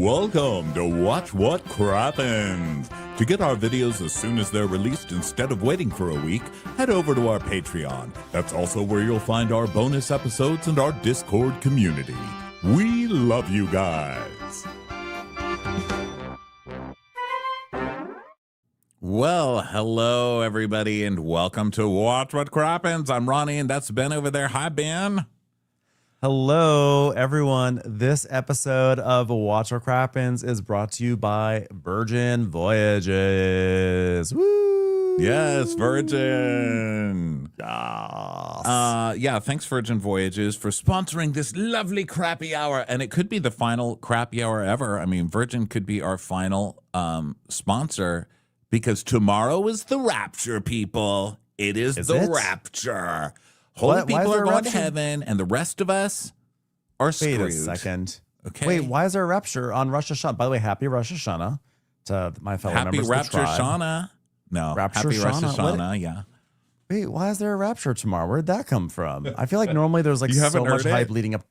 Welcome to Watch What Crappens. To get our videos as soon as they're released instead of waiting for a week, head over to our Patreon. That's also where you'll find our bonus episodes and our Discord community. We love you guys. Well, hello everybody and welcome to Watch What Crappens. I'm Ronnie and that's Ben over there. Hi, Ben. Hello, everyone. This episode of Watch What Crappens is brought to you by Virgin Voyages. Woo! Yes, Virgin. Yes. Yeah, thanks Virgin Voyages for sponsoring this lovely crappy hour. And it could be the final crappy hour ever. I mean, Virgin could be our final sponsor because tomorrow is the rapture, people. It is the rapture. Holy people are going to heaven, and the rest of us are screwed. Wait a second. Okay. Wait, why is there a rapture on Rosh Hashanah? By the way, happy Rosh Hashanah to my fellow members of the Rapture tribe. Shana. No, Rapture Happy Rosh Shana. Hashanah, yeah. Wait, why is there a rapture tomorrow? Where'd that come from? I feel like normally there's like You haven't so much heard hype it? leading up.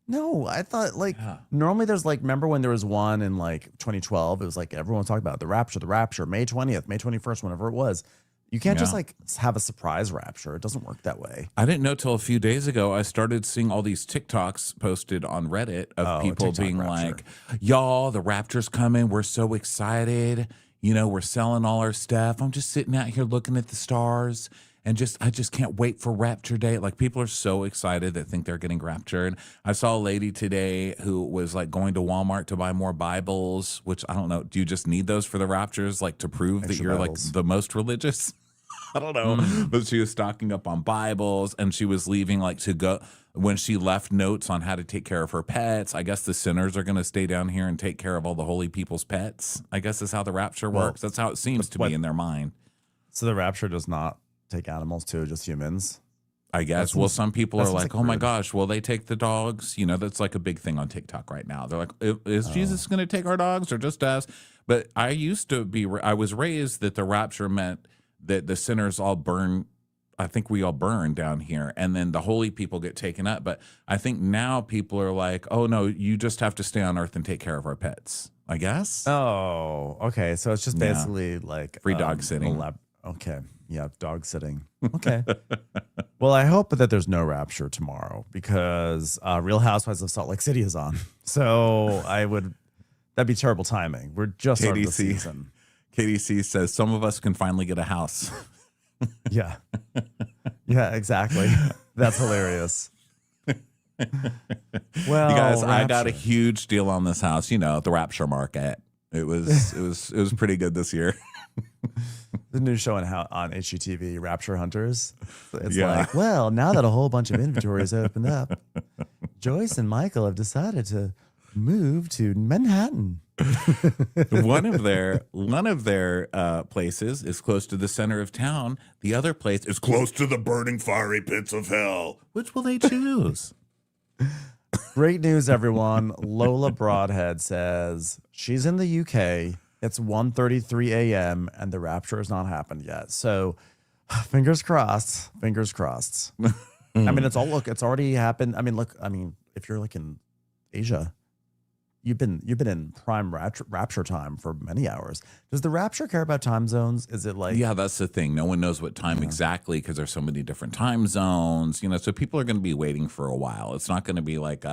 No, I thought like normally there's like, remember when there was one in like 2012? It was like everyone was talking about the rapture, May 20th, May 21st, whenever it was. You can't just like have a surprise rapture. It doesn't work that way. I didn't know till a few days ago. I started seeing all these TikToks posted on Reddit of people TikTok being rapture. like, y'all, the rapture's coming. We're so excited. You know, we're selling all our stuff. I'm just sitting out here looking at the stars and I just can't wait for rapture day. Like people are so excited that think they're getting raptured. I saw a lady today who was like going to Walmart to buy more Bibles, which I don't know. Do you just need those for the raptures? Like to prove that you're Bibles. like the most religious? I don't know, but she was stocking up on Bibles and she was leaving like to go when she left notes on how to take care of her pets. I guess the sinners are going to stay down here and take care of all the holy people's pets. I guess is how the rapture works. That's how it seems to me in their mind. So the rapture does not take animals too, just humans. I guess. Well, some people are like, oh my rude. gosh, will they take the dogs? You know, that's like a big thing on TikTok right now. They're like, is Jesus going to take our dogs or just us? But I was raised that the rapture meant that the sinners all burn. I think we all burn down here and then the holy people get taken up. But I think now people are like, oh no, you just have to stay on earth and take care of our pets, I guess. Oh, okay. So it's just basically like free dog sitting. Okay. Yeah. Dog sitting. Okay. Well, I hope that there's no rapture tomorrow because Real Housewives of Salt Lake City is on. So that'd be terrible timing. We're just starting the season. KDC says some of us can finally get a house. Yeah. Yeah, exactly. That's hilarious. Well, you guys, I got a huge deal on this house, you know, the rapture market. It was pretty good this year. The new show on HGTV, Rapture Hunters. It's like, well, now that a whole bunch of inventory is opened up, Joyce and Michael have decided to move to Manhattan. One of their places is close to the center of town. The other place is close to the burning fiery pits of hell. Which will they choose? Great news, everyone. Lola Broadhead says she's in the UK. It's 1:33 a.m. and the rapture has not happened yet. So fingers crossed. Fingers crossed. I mean, it's already happened. I mean, if you're like in Asia, you've been in prime rapture time for many hours. Does the rapture care about time zones? Is it like... Yeah, that's the thing. No one knows what time exactly because there's so many different time zones, you know, so people are going to be waiting for a while. It's not going to be like,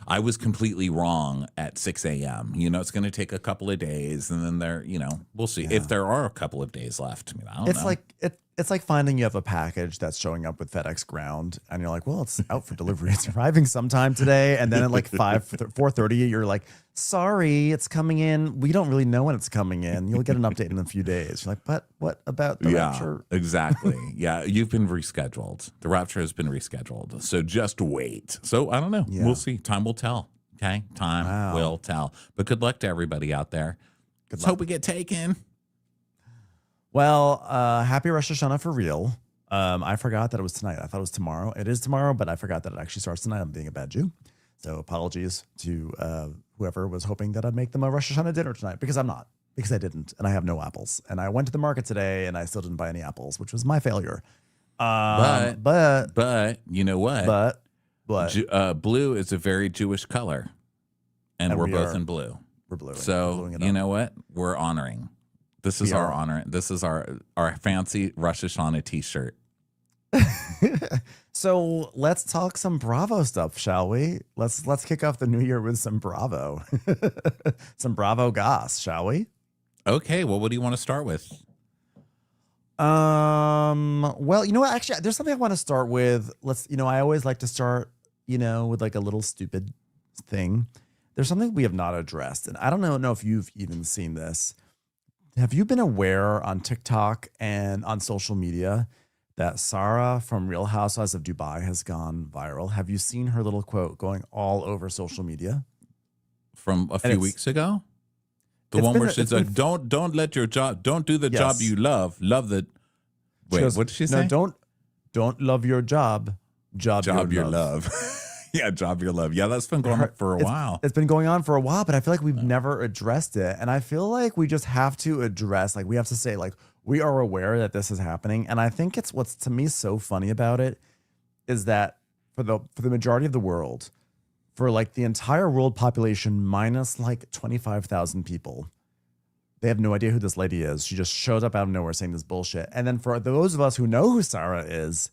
I was completely wrong at 6 a.m. You know, it's going to take a couple of days and then we'll see if there are a couple of days left. I mean, I don't know. It's like finding you have a package that's showing up with FedEx Ground and you're like, well, it's out for delivery. It's arriving sometime today. And then at like 4:30, you're like, sorry, it's coming in. We don't really know when it's coming in. You'll get an update in a few days. You're like, but what about the rapture? Exactly. Yeah, you've been rescheduled. The rapture has been rescheduled. So just wait. So I don't know. Yeah. We'll see. Time will tell. Okay? Time will tell. But good luck to everybody out there. Let's hope we get taken. Well, happy Rosh Hashanah for real. I forgot that it was tonight. I thought it was tomorrow. It is tomorrow, but I forgot that it actually starts tonight. I'm being a bad Jew. So apologies to whoever was hoping that I'd make them a Rosh Hashanah dinner tonight because I'm not. Because I didn't, and I have no apples. And I went to the market today, and I still didn't buy any apples, which was my failure. But you know what? But Blue is a very Jewish color, and we're both in blue. bluing. So We're bluing it you up. know what? We're honoring. This is our honor. This is our fancy Rosh Hashanah t-shirt. So let's talk some Bravo stuff, shall we? Let's kick off the new year with some Bravo. Some Bravo goss, shall we? Okay, well, what do you want to start with? Well, you know what? Actually, there's something I want to start with. I always like to start, with like a little stupid thing. There's something we have not addressed, and I don't know if you've even seen this. Have you been aware on TikTok and on social media that Sarah from Real Housewives of Dubai has gone viral? Have you seen her little quote going all over social media? From a few weeks ago? The one where she's like, don't let your job, don't do the job you love. Love the, wait, what did she say? No, don't love your job, job your love. Yeah, job your love. Yeah, that's been going on for a while. It's been going on for a while, but I feel like we've never addressed it. And I feel like we just have to address, like we have to say, like, we are aware that this is happening. And I think it's what's to me so funny about it is that for the majority of the world, for like the entire world population minus like 25,000 people, they have no idea who this lady is. She just shows up out of nowhere saying this bullshit. And then for those of us who know who Sarah is,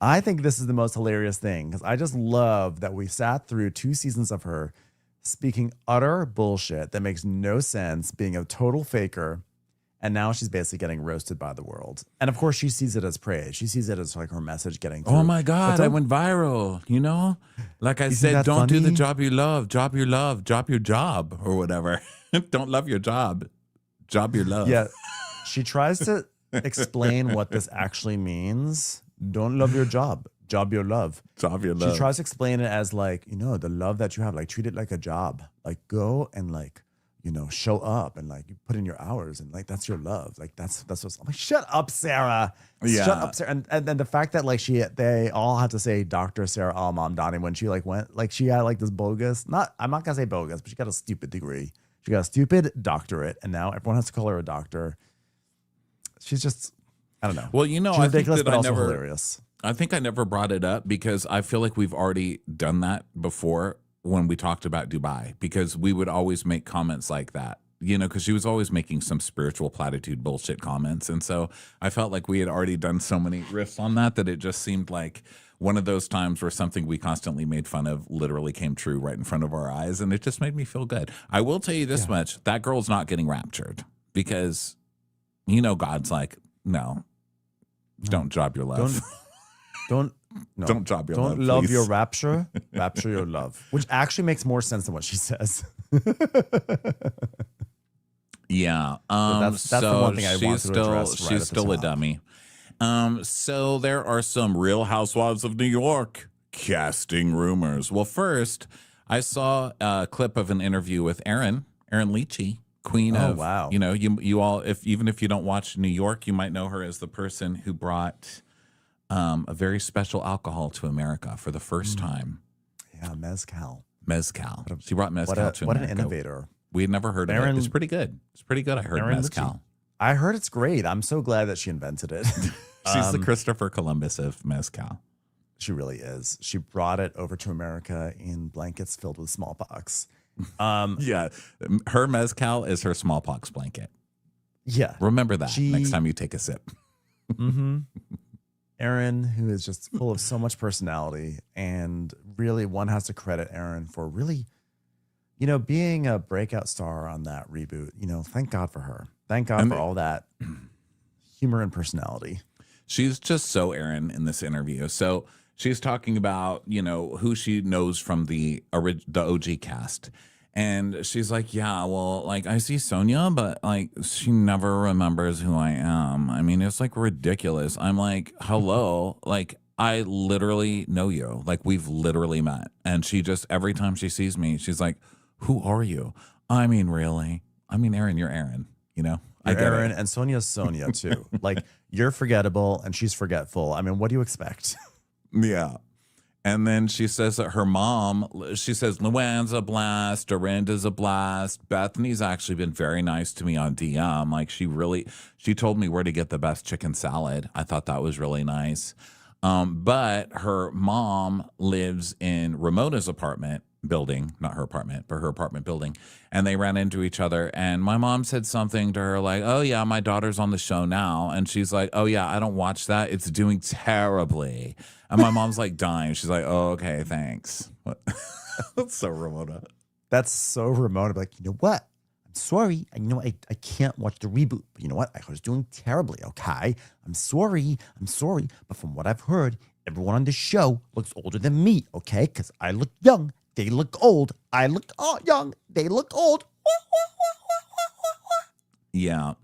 I think this is the most hilarious thing because I just love that we sat through 2 seasons of her speaking utter bullshit that makes no sense, being a total faker. And now she's basically getting roasted by the world. And of course, she sees it as praise. She sees it as like her message getting through. Oh my God, I went viral, Like I said, don't do the job you love, drop your job or whatever. Don't love your job, job your love. Yeah, she tries to explain what this actually means. Don't love your job, job your love. Job your love. She tries to explain it as like, the love that you have, like treat it like a job. Like go and like, show up and like you put in your hours and like that's your love. Like that's what's I'm like, shut up, Sarah. Yeah. Shut up, Sarah. And then the fact that like they all have to say Dr. Sarah Al-Mamdani when she like went, like she had like this bogus, I'm not gonna say bogus, but she got a stupid degree. She got a stupid doctorate, and now everyone has to call her a doctor. She's just, I don't know. Well, she's I ridiculous, think that but I also never, hilarious. I think I never brought it up because I feel like we've already done that before when we talked about Dubai, because we would always make comments like that, because she was always making some spiritual platitude bullshit comments. And so I felt like we had already done so many riffs on that it just seemed like one of those times where something we constantly made fun of literally came true right in front of our eyes. And it just made me feel good. I will tell you this much, that girl's not getting raptured because, God's like, no, don't job your love. Don't job your love. Don't love please. your rapture, rapture your love, which actually makes more sense than what she says. Yeah. That's the one thing I want to address. She's still a dummy. So there are some Real Housewives of New York casting rumors. Well, first, I saw a clip of an interview with Erin Leachy, queen of, wow. you all, even if you don't watch New York, you might know her as the person who brought a very special alcohol to America for the first time. Yeah, mezcal. She brought mezcal to America. What an innovator. We had never heard of it. It's pretty good. I heard mezcal. I heard it's great. I'm so glad that she invented it. She's the Christopher Columbus of mezcal. She really is. She brought it over to America in blankets filled with smallpox. Yeah, her mezcal is her smallpox blanket. Yeah. Remember that next time you take a sip. Mm-hmm. Erin, who is just full of so much personality, and really one has to credit Erin for really, being a breakout star on that reboot. Thank God for her. Thank God for all that humor and personality. She's just so Erin in this interview. So she's talking about, who she knows from the OG cast. And she's like, yeah, well, like I see Sonia, but like she never remembers who I am. I mean, it's like ridiculous. I'm like, hello, like I literally know you. Like we've literally met. And she just, every time she sees me, she's like, who are you? I mean, really? I mean, Erin, you're Erin, I get Erin, it. and Sonia's Sonia too. Like you're forgettable and she's forgetful. I mean, what do you expect? Yeah. And then she says that her mom, she says, Luann's a blast, Dorinda's a blast. Bethany's actually been very nice to me on DM. Like she told me where to get the best chicken salad. I thought that was really nice. But her mom lives in Ramona's apartment building, not her apartment, but her apartment building. And they ran into each other. And my mom said something to her like, oh, yeah, my daughter's on the show now. And she's like, oh, yeah, I don't watch that. It's doing terribly. And my mom's like dying. She's like, oh, okay, thanks. That's so Ramona. That's so Ramona. Like, you know what? I'm sorry. I can't watch the reboot. But you know what? I was doing terribly, okay? I'm sorry. But from what I've heard, everyone on the show looks older than me, okay? Because I look young. They look old. I look young. They look old. Yeah.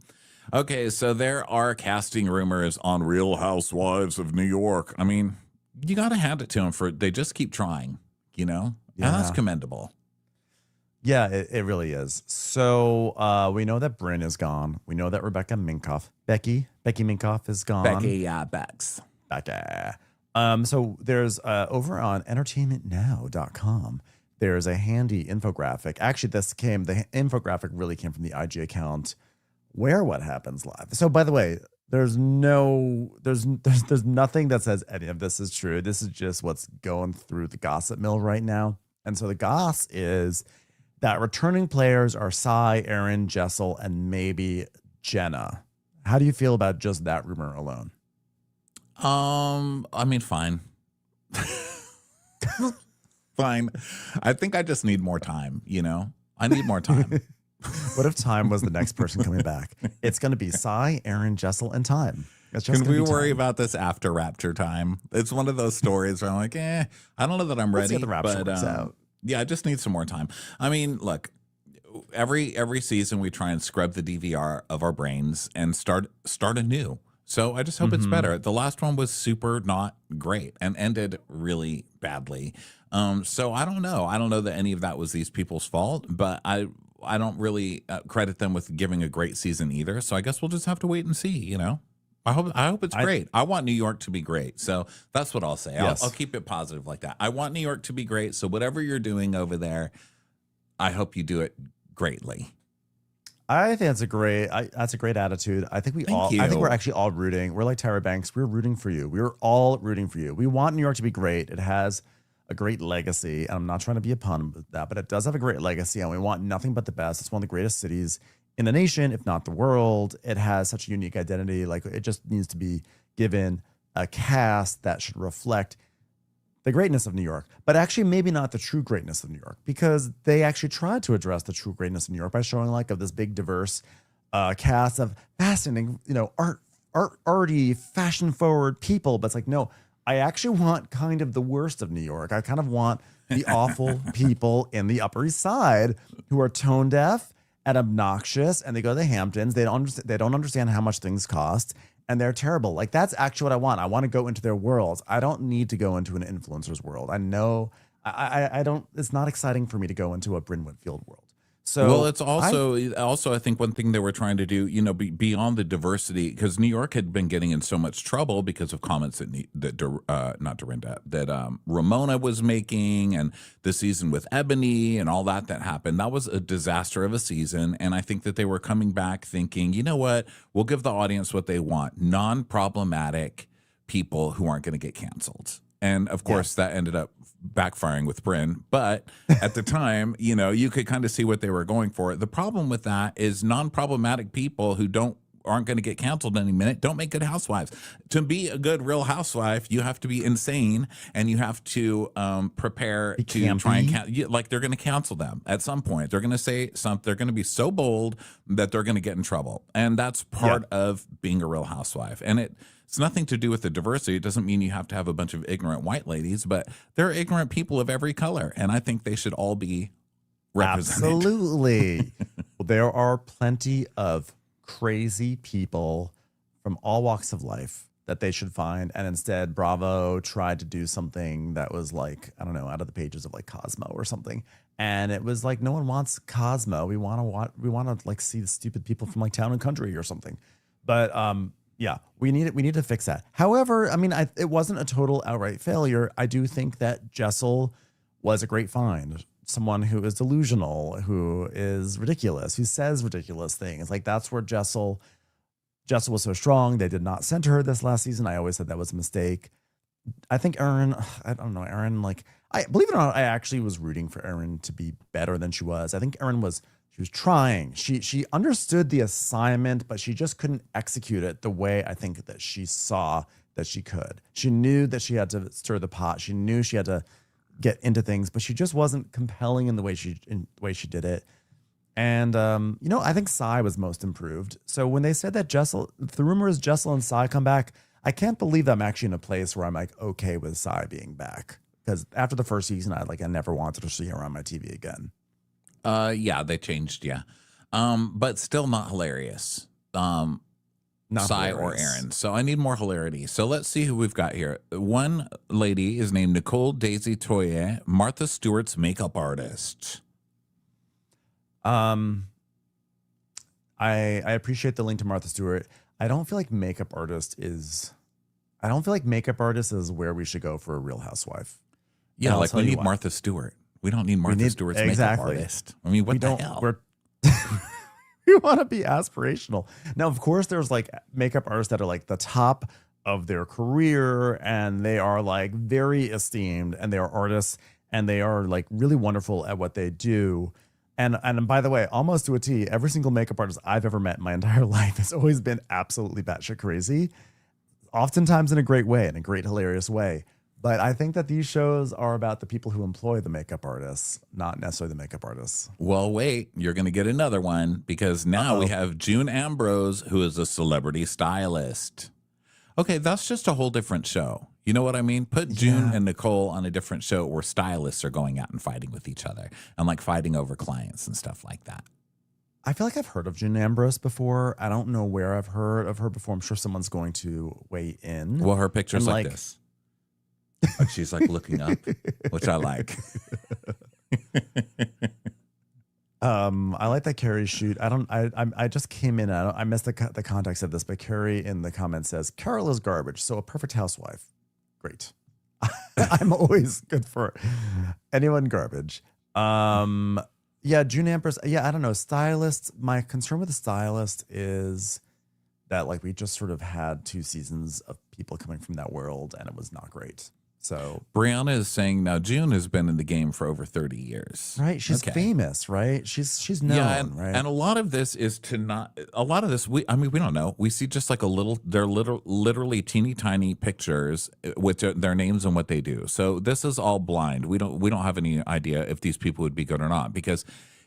Okay, so there are casting rumors on Real Housewives of New York. I mean, you got to hand it to them they just keep trying, you know? Yeah. And that's commendable. Yeah, it really is. So we know that Brynn is gone. We know that Becky Minkoff is gone. Becky, Bex. Becky. So there's over on entertainmentnow.com, there's a handy infographic. Actually, the infographic really came from the IG account Where What Happens Live. So by the way, there's nothing that says any of this is true. This is just what's going through the gossip mill right now. And so the goss is that returning players are Shah, Aaron, Jessel, and maybe Jenna. How do you feel about just that rumor alone? I mean, fine. Fine. I think I just need more time, you know? I need more time. What if Time was the next person coming back? It's going to be Shah, Aaron, Jessel, and Time. Can we worry about this after Rapture time? It's one of those stories where I'm like, I don't know that I'm ready. Let's get the Rapture works out. Yeah, I just need some more time. I mean, look, every season we try and scrub the DVR of our brains and start anew. So I just hope it's better. The last one was super not great and ended really badly. So I don't know. I don't know that any of that was these people's fault, but I don't really credit them with giving a great season either. So I guess we'll just have to wait and see, you know? I hope it's great. I want New York to be great. So that's what I'll say. Yes. I'll keep it positive like that. I want New York to be great. So whatever you're doing over there, I hope you do it greatly. I think that's a great attitude. I think I think we're actually all rooting. We're like Tyra Banks. We're rooting for you. We're all rooting for you. We want New York to be great. It has a great legacy. And I'm not trying to be a pun with that, but it does have a great legacy, and we want nothing but the best. It's one of the greatest cities in the nation, if not the world. It has such a unique identity. Like, it just needs to be given a cast that should reflect the greatness of New York, but actually maybe not the true greatness of New York, because they actually tried to address the true greatness of New York by showing like of this big diverse cast of fascinating, arty, fashion forward people. But it's like, no, I actually want kind of the worst of New York. I kind of want the awful people in the Upper East Side who are tone deaf and obnoxious, and they go to the Hamptons. They don't understand how much things cost, and they're terrible. Like, that's actually what I want. I want to go into their worlds. I don't need to go into an influencer's world. I know I don't. It's not exciting for me to go into a Bryn Whitfield world. So, well, it's also I think one thing they were trying to do, beyond the diversity, because New York had been getting in so much trouble because of comments that Ramona was making, and the season with Ebony and all that happened. That was a disaster of a season, and I think that they were coming back thinking, you know what, we'll give the audience what they want: non-problematic people who aren't going to get canceled. And of course, that ended up backfiring with Brynn. But at the time, you could kind of see what they were going for. The problem with that is non-problematic people who aren't going to get canceled any minute don't make good housewives. To be a good Real Housewife, you have to be insane, and you have to prepare to try and like they're going to cancel them at some point. They're going to say something. They're going to be so bold that they're going to get in trouble, and that's part of being a Real Housewife. And it's nothing to do with the diversity. It doesn't mean you have to have a bunch of ignorant white ladies, but there are ignorant people of every color, and I think they should all be represented. Absolutely. Well, there are plenty of crazy people from all walks of life that they should find, and instead Bravo tried to do something that was like, I don't know, out of the pages of like Cosmo or something, and it was like, no one wants Cosmo. We want to like see the stupid people from like Town and Country or something. But yeah, we need to fix that. However, I mean, it wasn't a total outright failure. I do think that Jessel was a great find. Someone who is delusional, who is ridiculous, who says ridiculous things. Like, that's where Jessel was so strong. They did not center her this last season. I always said that was a mistake. I think Aaron, I don't know, Aaron, like, I believe it or not, I actually was rooting for Erin to be better than she was. I think Erin was trying. She understood the assignment, but she just couldn't execute it the way I think that she saw that she could. She knew that she had to stir the pot. She knew she had to get into things, but she just wasn't compelling in the way she did it. And I think Sai was most improved. So when they said that the rumor is Jessel and Sai come back, I can't believe that I'm actually in a place where I'm like okay with Sai being back. Because after the first season, I never wanted to see her on my TV again. Yeah, they changed, yeah. But still not hilarious. Not Sai hilarious. or Erin. So I need more hilarity. So let's see who we've got here. One lady is named Nicole Daisy Toye, Martha Stewart's makeup artist. I appreciate the link to Martha Stewart. I don't feel like makeup artist is where we should go for a Real Housewife. Yeah, like we need Martha Stewart. We don't need Martha Stewart's makeup artist. I mean, what the hell? We want to be aspirational. Now, of course, there's like makeup artists that are like the top of their career and they are like very esteemed and they are artists and they are like really wonderful at what they do. And by the way, almost to a T, every single makeup artist I've ever met in my entire life has always been absolutely batshit crazy, oftentimes in a great way, in a great, hilarious way. But I think that these shows are about the people who employ the makeup artists, not necessarily the makeup artists. Well, wait, you're going to get another one because now we have June Ambrose, who is a celebrity stylist. Okay, that's just a whole different show. You know what I mean? Put June and Nicole on a different show where stylists are going out and fighting with each other and like fighting over clients and stuff like that. I feel like I've heard of June Ambrose before. I don't know where I've heard of her before. I'm sure someone's going to weigh in. Well, her picture's like this. Like she's like looking up, which I like. I like that Carrie shoot. I just came in. I missed the context of this, but Carrie in the comments says Carol is garbage, so a perfect housewife. Great. I'm always good for anyone garbage. Yeah, June Ambrose. Yeah, I don't know. Stylists. My concern with the stylist is that like we just sort of had 2 seasons of people coming from that world, and it was not great. So Brianna is saying now June has been in the game for over 30 years. Right. She's famous, right? She's known, yeah, right? And a lot of this is we don't know. We see just like they're literally teeny tiny pictures with their names and what they do. So this is all blind. We don't have any idea if these people would be good or not, because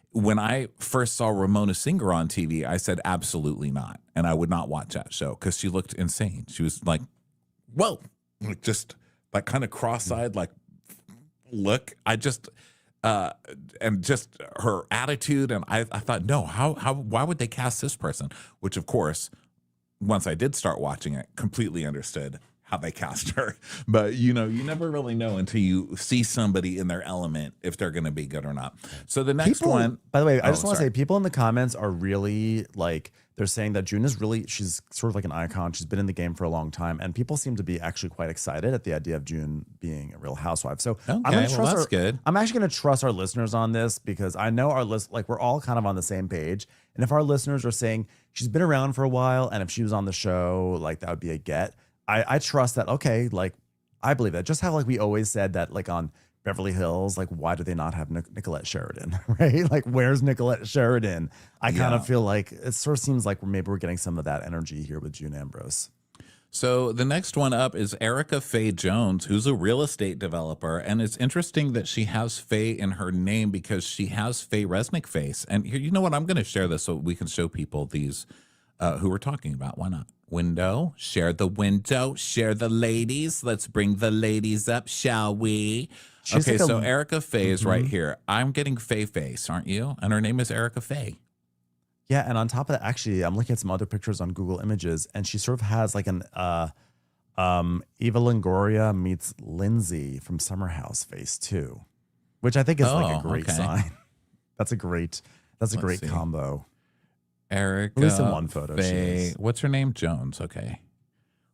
when I first saw Ramona Singer on TV, I said absolutely not. And I would not watch that show because she looked insane. She was like, whoa, like just like kind of cross-eyed, like look. I just and just her attitude, and I thought, no, why would they cast this person? Which of course, once I did start watching it, completely understood how they cast her. But you never really know until you see somebody in their element if they're going to be good or not. So the next one, by the way, I just want to say, people in the comments are really like, they're saying that June is she's sort of like an icon. She's been in the game for a long time, and people seem to be actually quite excited at the idea of June being a Real Housewife. So okay, that's good. I'm actually going to trust our listeners on this, because I know we're all kind of on the same page. And if our listeners are saying she's been around for a while, and if she was on the show, like that would be a get. I trust that. Okay, like I believe that. Just how like we always said that like on Beverly Hills, like why do they not have Nicolette Sheridan, right? Like where's Nicolette Sheridan? I kind of feel like it sort of seems like maybe we're getting some of that energy here with June Ambrose. So the next one up is Erica Faye Jones, who's a real estate developer. And it's interesting that she has Faye in her name because she has Faye Resnick face. And here, you know what? I'm going to share this so we can show people these who we're talking about. Why not? Window, share the window, share the ladies. Let's bring the ladies up, shall we? Okay, so Erica Faye is right here. I'm getting Faye face, aren't you? And her name is Erica Faye. Yeah, and on top of that, actually, I'm looking at some other pictures on Google Images, and she sort of has like an Eva Longoria meets Lindsay from Summer House face too, which I think is like a great sign. That's a great combo. Erica, at least in one photo, Faye, what's her name? Jones. Okay,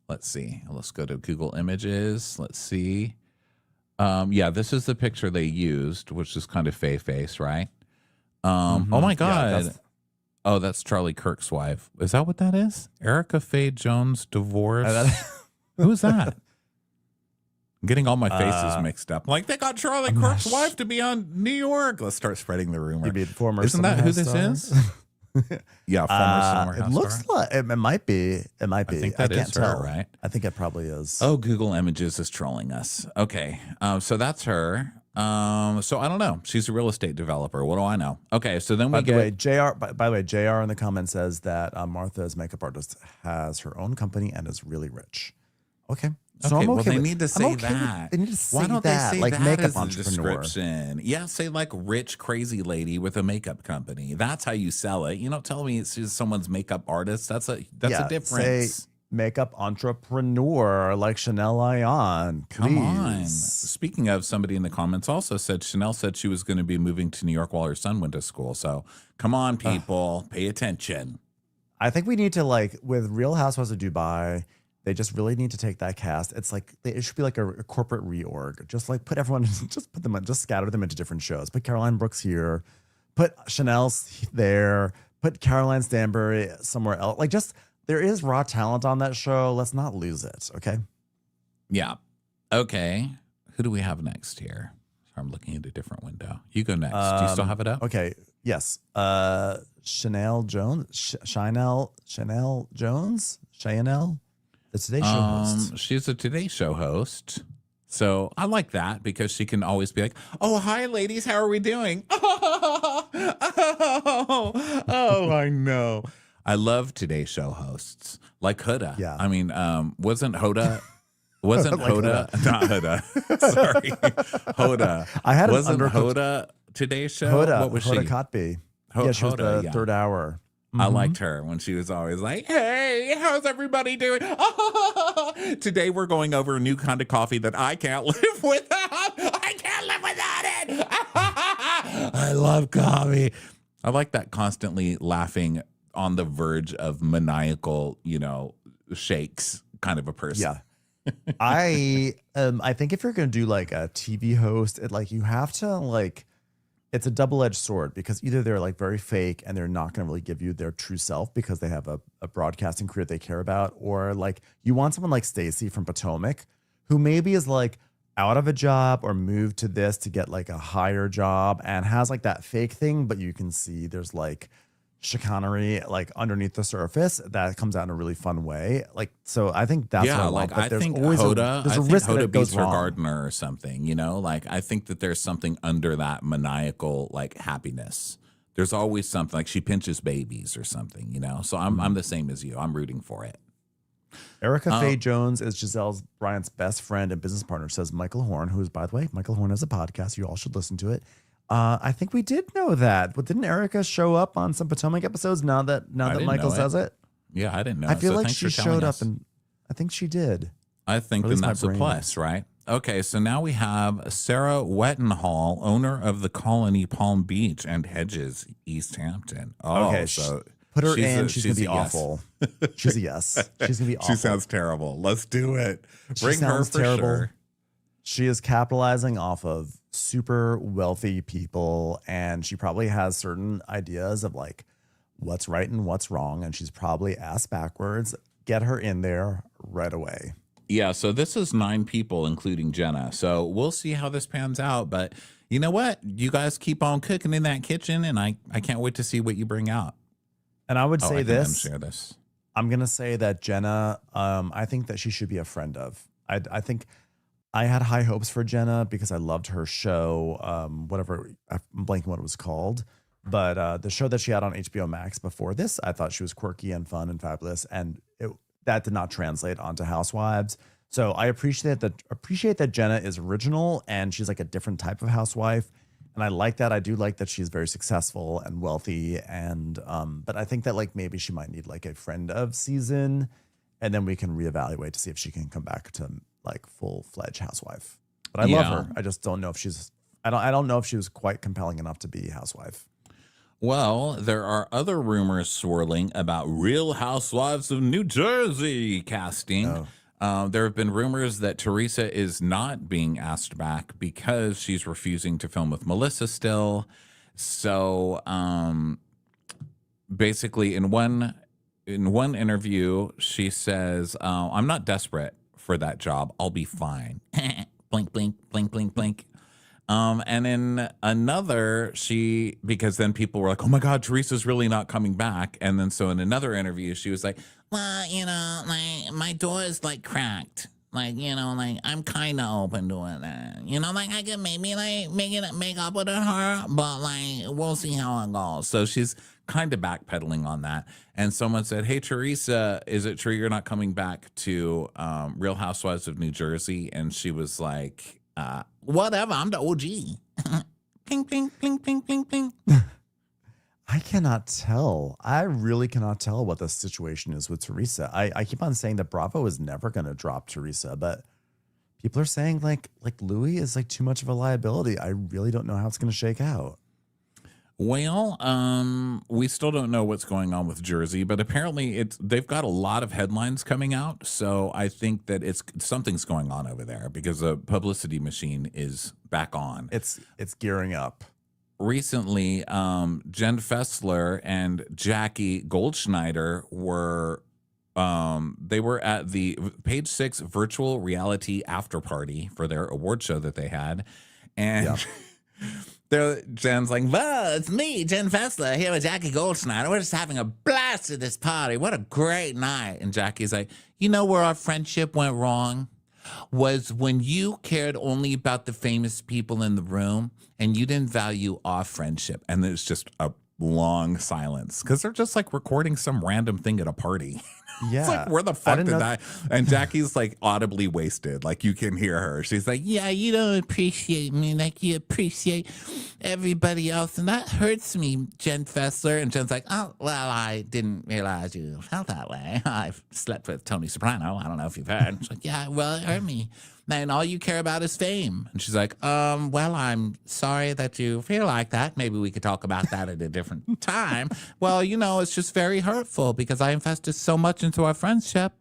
let's see. Let's go to Google Images. Let's see. Yeah, this is the picture they used, which is kind of Faye face, right? Oh my God. Yeah, that's Charlie Kirk's wife. Is that what that is? Erica Faye Jones divorce. Who's that? I'm getting all my faces mixed up. Like they got Charlie Kirk's wife to be on New York. Let's start spreading the rumor. You mean former Isn't that Summer who House this star? is? Yeah, former Summer It House looks star. like it might be. It might be. I think that can't is her, tell. right? I think it probably is. Oh, Google Images is trolling us. Okay, so that's her. So I don't know. She's a real estate developer. What do I know? Okay, so then we By get the way, JR. By the way, JR in the comments says that Martha's makeup artist has her own company and is really rich. Okay. So okay, I'm well, okay they with- need to I'm say okay with- that. They need to say Why don't that, they say like that makeup as the entrepreneur. description? Yeah, say like rich, crazy lady with a makeup company. That's how you sell it. You don't tell me it's just someone's makeup artist. That's a difference. Say makeup entrepreneur like Chanel Ion. Come on. Please. Speaking of, somebody in the comments also said Chanel said she was going to be moving to New York while her son went to school. So come on, people, pay attention. I think we need to like with Real Housewives of Dubai. They just really need to take that cast. It's like it should be like a corporate reorg. Just like put everyone, just scatter them into different shows. Put Caroline Brooks here, put Chanel there, put Caroline Stanbury somewhere else. Like just there is raw talent on that show. Let's not lose it. Okay. Yeah. Okay. Who do we have next here? I'm looking at a different window. You go next. Do you still have it up? Okay. Yes. Chanel Jones, Chanel Jones, Chanel. The Today Show host. She's a Today Show host. So I like that because she can always be like, oh, hi, ladies. How are we doing? Oh, I know. I love Today Show hosts like Huda. Yeah. I mean, wasn't Hoda... Wasn't Like Hoda, not Huda. Sorry, Hoda. I had an wasn't undercooked- Hoda Today Show. Hoda, What was Hoda she? Kotb. Ho- Yeah, she was Hoda, the yeah. third hour. I liked her when she was always like, hey, how's everybody doing? Today we're going over a new kind of coffee that I can't live without. I can't live without it. I love coffee. I like that constantly laughing on the verge of maniacal, shakes kind of a person. Yeah. I think if you're gonna do like a TV host, you have to it's a double-edged sword because either they're like very fake and they're not gonna really give you their true self because they have a broadcasting career they care about, or like you want someone like Stacey from Potomac who maybe is like out of a job or moved to this to get like a higher job and has like that fake thing, but you can see there's like chicanery like underneath the surface that comes out in a really fun way. So I think that's what I want. But I there's think always Hoda, there's I a think risk that Hoda it goes beats her wrong. gardener or something, I think that there's something under that maniacal happiness. There's always something like she pinches babies or something, So I'm the same as you. I'm rooting for it. Erica Faye Jones is Giselle Bryant's best friend and business partner, says Michael Horn, who is, by the way, Michael Horn has a podcast. You all should listen to it. I think we did know that, but didn't Erica show up on some Potomac episodes now that didn't Michael know it. says it? Yeah, I didn't know. I feel so like thanks she for telling showed us. up, and I think she did. I think Or at then least my that's a brain plus, is. right? Okay, so now we have Sarah Wettenhall, owner of the Colony Palm Beach and Hedges, East Hampton. Oh, Okay, so Put her she's in. a- She's gonna she's be a yes. awful. She's a yes. She's gonna be awful. She sounds terrible. Let's do it. She Bring her sounds for terrible. sure. She is capitalizing off of super wealthy people, and she probably has certain ideas of like what's right and what's wrong, and she's probably ass backwards. Get her in there right away. Yeah, so this is 9 people, including Jenna. So we'll see how this pans out. But you know what? You guys keep on cooking in that kitchen, and I can't wait to see what you bring out. And I would Oh, say I can this. share this. I'm gonna say that Jenna. I think that she should be a friend of. I think I had high hopes for Jenna because I loved her show. Whatever, I'm blanking what it was called, but the show that she had on HBO Max before this, I thought she was quirky and fun and fabulous, and that did not translate onto Housewives. So I appreciate that Jenna is original and she's like a different type of housewife. And I like that. I do like that she's very successful and wealthy. And but I think that like maybe she might need like a friend of season, and then we can reevaluate to see if she can come back to like full-fledged housewife. But I love her. I just don't know if she's I don't know if she was quite compelling enough to be housewife. Well, there are other rumors swirling about Real Housewives of New Jersey casting. There have been rumors that Teresa is not being asked back because she's refusing to film with Melissa still. So basically, in one interview, she says, "I'm not desperate for that job. I'll be fine." blink, blink, blink, blink, blink. And in another, because then people were like, oh my God, Teresa's really not coming back. And then so in another interview, she was like, well, like my door is like cracked. Like, like I'm kind of open to it. Like I can maybe like make up with her, but like we'll see how it goes. So she's kind of backpedaling on that. And someone said, hey, Teresa, is it true you're not coming back to Real Housewives of New Jersey? And she was like, whatever, I'm the OG. Ping, ping, ping, ping, ping, ping. I cannot tell. I really cannot tell what the situation is with Teresa. I keep on saying that Bravo is never going to drop Teresa, but people are saying like Louis is like too much of a liability. I really don't know how it's going to shake out. Well, we still don't know what's going on with Jersey, but apparently they've got a lot of headlines coming out. So I think that something's going on over there because the publicity machine is back on. It's gearing up. Recently, Jen Fessler and Jackie Goldschneider were at the Page 6 virtual reality after party for their award show that they had, and Jen's like, well, it's me, Jen Fessler, here with Jackie Goldschneider. We're just having a blast at this party. What a great night. And Jackie's like, where our friendship went wrong? Was when you cared only about the famous people in the room and you didn't value our friendship. And there's just a long silence because they're just like recording some random thing at a party. Yeah. It's like, where the fuck did that? And Jackie's like audibly wasted. Like you can hear her. She's like, yeah, you don't appreciate me like you appreciate everybody else. And that hurts me, Jen Fessler. And Jen's like, oh, well, I didn't realize you felt that way. I've slept with Tony Soprano. I don't know if you've heard. She's like, yeah, well, it hurt me. And all you care about is fame. And she's like, well, I'm sorry that you feel like that. Maybe we could talk about that at a different time. Well, it's just very hurtful because I invested so much into our friendship.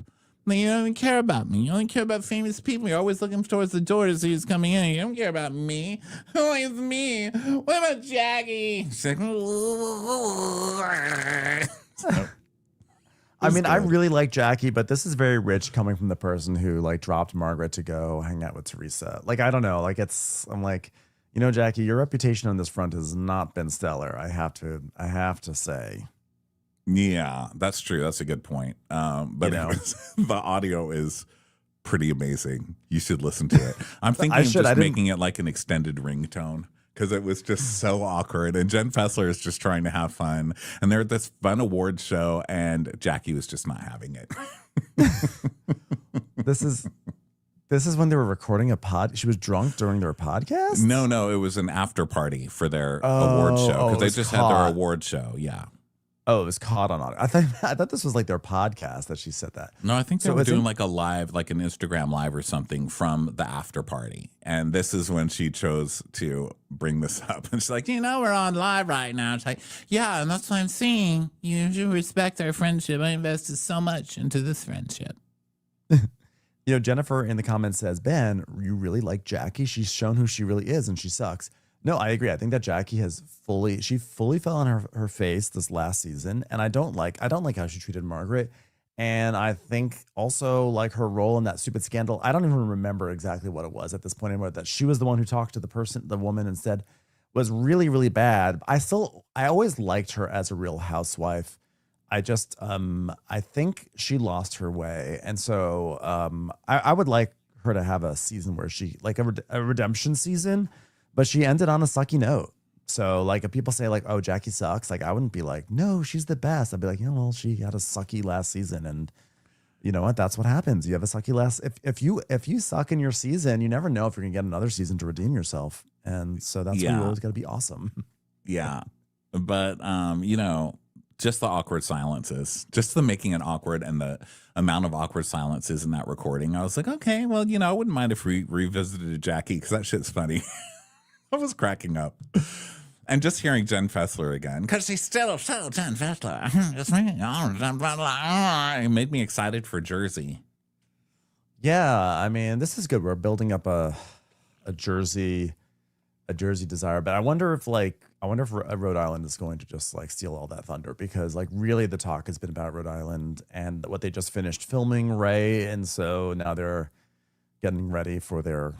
You don't even care about me. You only care about famous people. You're always looking towards the door to see who's coming in. You don't care about me. Who is me? What about Jackie? She's like, I mean, I really like Jackie, but this is very rich coming from the person who like dropped Margaret to go hang out with Teresa. Like, I don't know. Like, I'm like, Jackie, your reputation on this front has not been stellar. I have to say. Yeah, that's true. That's a good point. But the audio is pretty amazing. You should listen to it. I'm thinking of just making it like an extended ringtone. Because it was just so awkward. And Jen Fessler is just trying to have fun. And they're at this fun awards show, and Jackie was just not having it. This is when they were recording a pod. She was drunk during their podcast? No, it was an after party for their award show. Because they just had their award show. Yeah. Oh, it was caught on audio. I thought this was like their podcast that she said that. No, I think they were doing like a live, like an Instagram live or something from the after party. And this is when she chose to bring this up. And she's like, we're on live right now. It's like, yeah, and that's what I'm saying. You should respect our friendship. I invested so much into this friendship. Jennifer in the comments says, Ben, you really like Jackie. She's shown who she really is and she sucks. No, I agree. I think that Jackie she fully fell on her face this last season. And I don't like how she treated Margaret. And I think also like her role in that stupid scandal. I don't even remember exactly what it was at this point anymore, that she was the one who talked to the woman and said was really, really bad. I always liked her as a Real Housewife. I just, I think she lost her way. And so I would like her to have a season where she, like a redemption season, but she ended on a sucky note. So like if people say like, oh, Jackie sucks, like I wouldn't be like, no, she's the best. I'd be like, well, she had a sucky last season. And you know what? That's what happens. You have a sucky last, if you suck in your season, you never know if you're gonna get another season to redeem yourself. And so that's why you always gotta be awesome. Yeah. But just the awkward silences, just the making it awkward and the amount of awkward silences in that recording. I was like, okay, well, I wouldn't mind if we revisited Jackie because that shit's funny. I was cracking up. And just hearing Jen Fessler again, because she's still so Jen Fessler. It made me excited for Jersey. Yeah, I mean, this is good. We're building up a Jersey desire, but I wonder if Rhode Island is going to just like steal all that thunder, because like really the talk has been about Rhode Island and what they just finished filming, Ray, and so now they're getting ready for their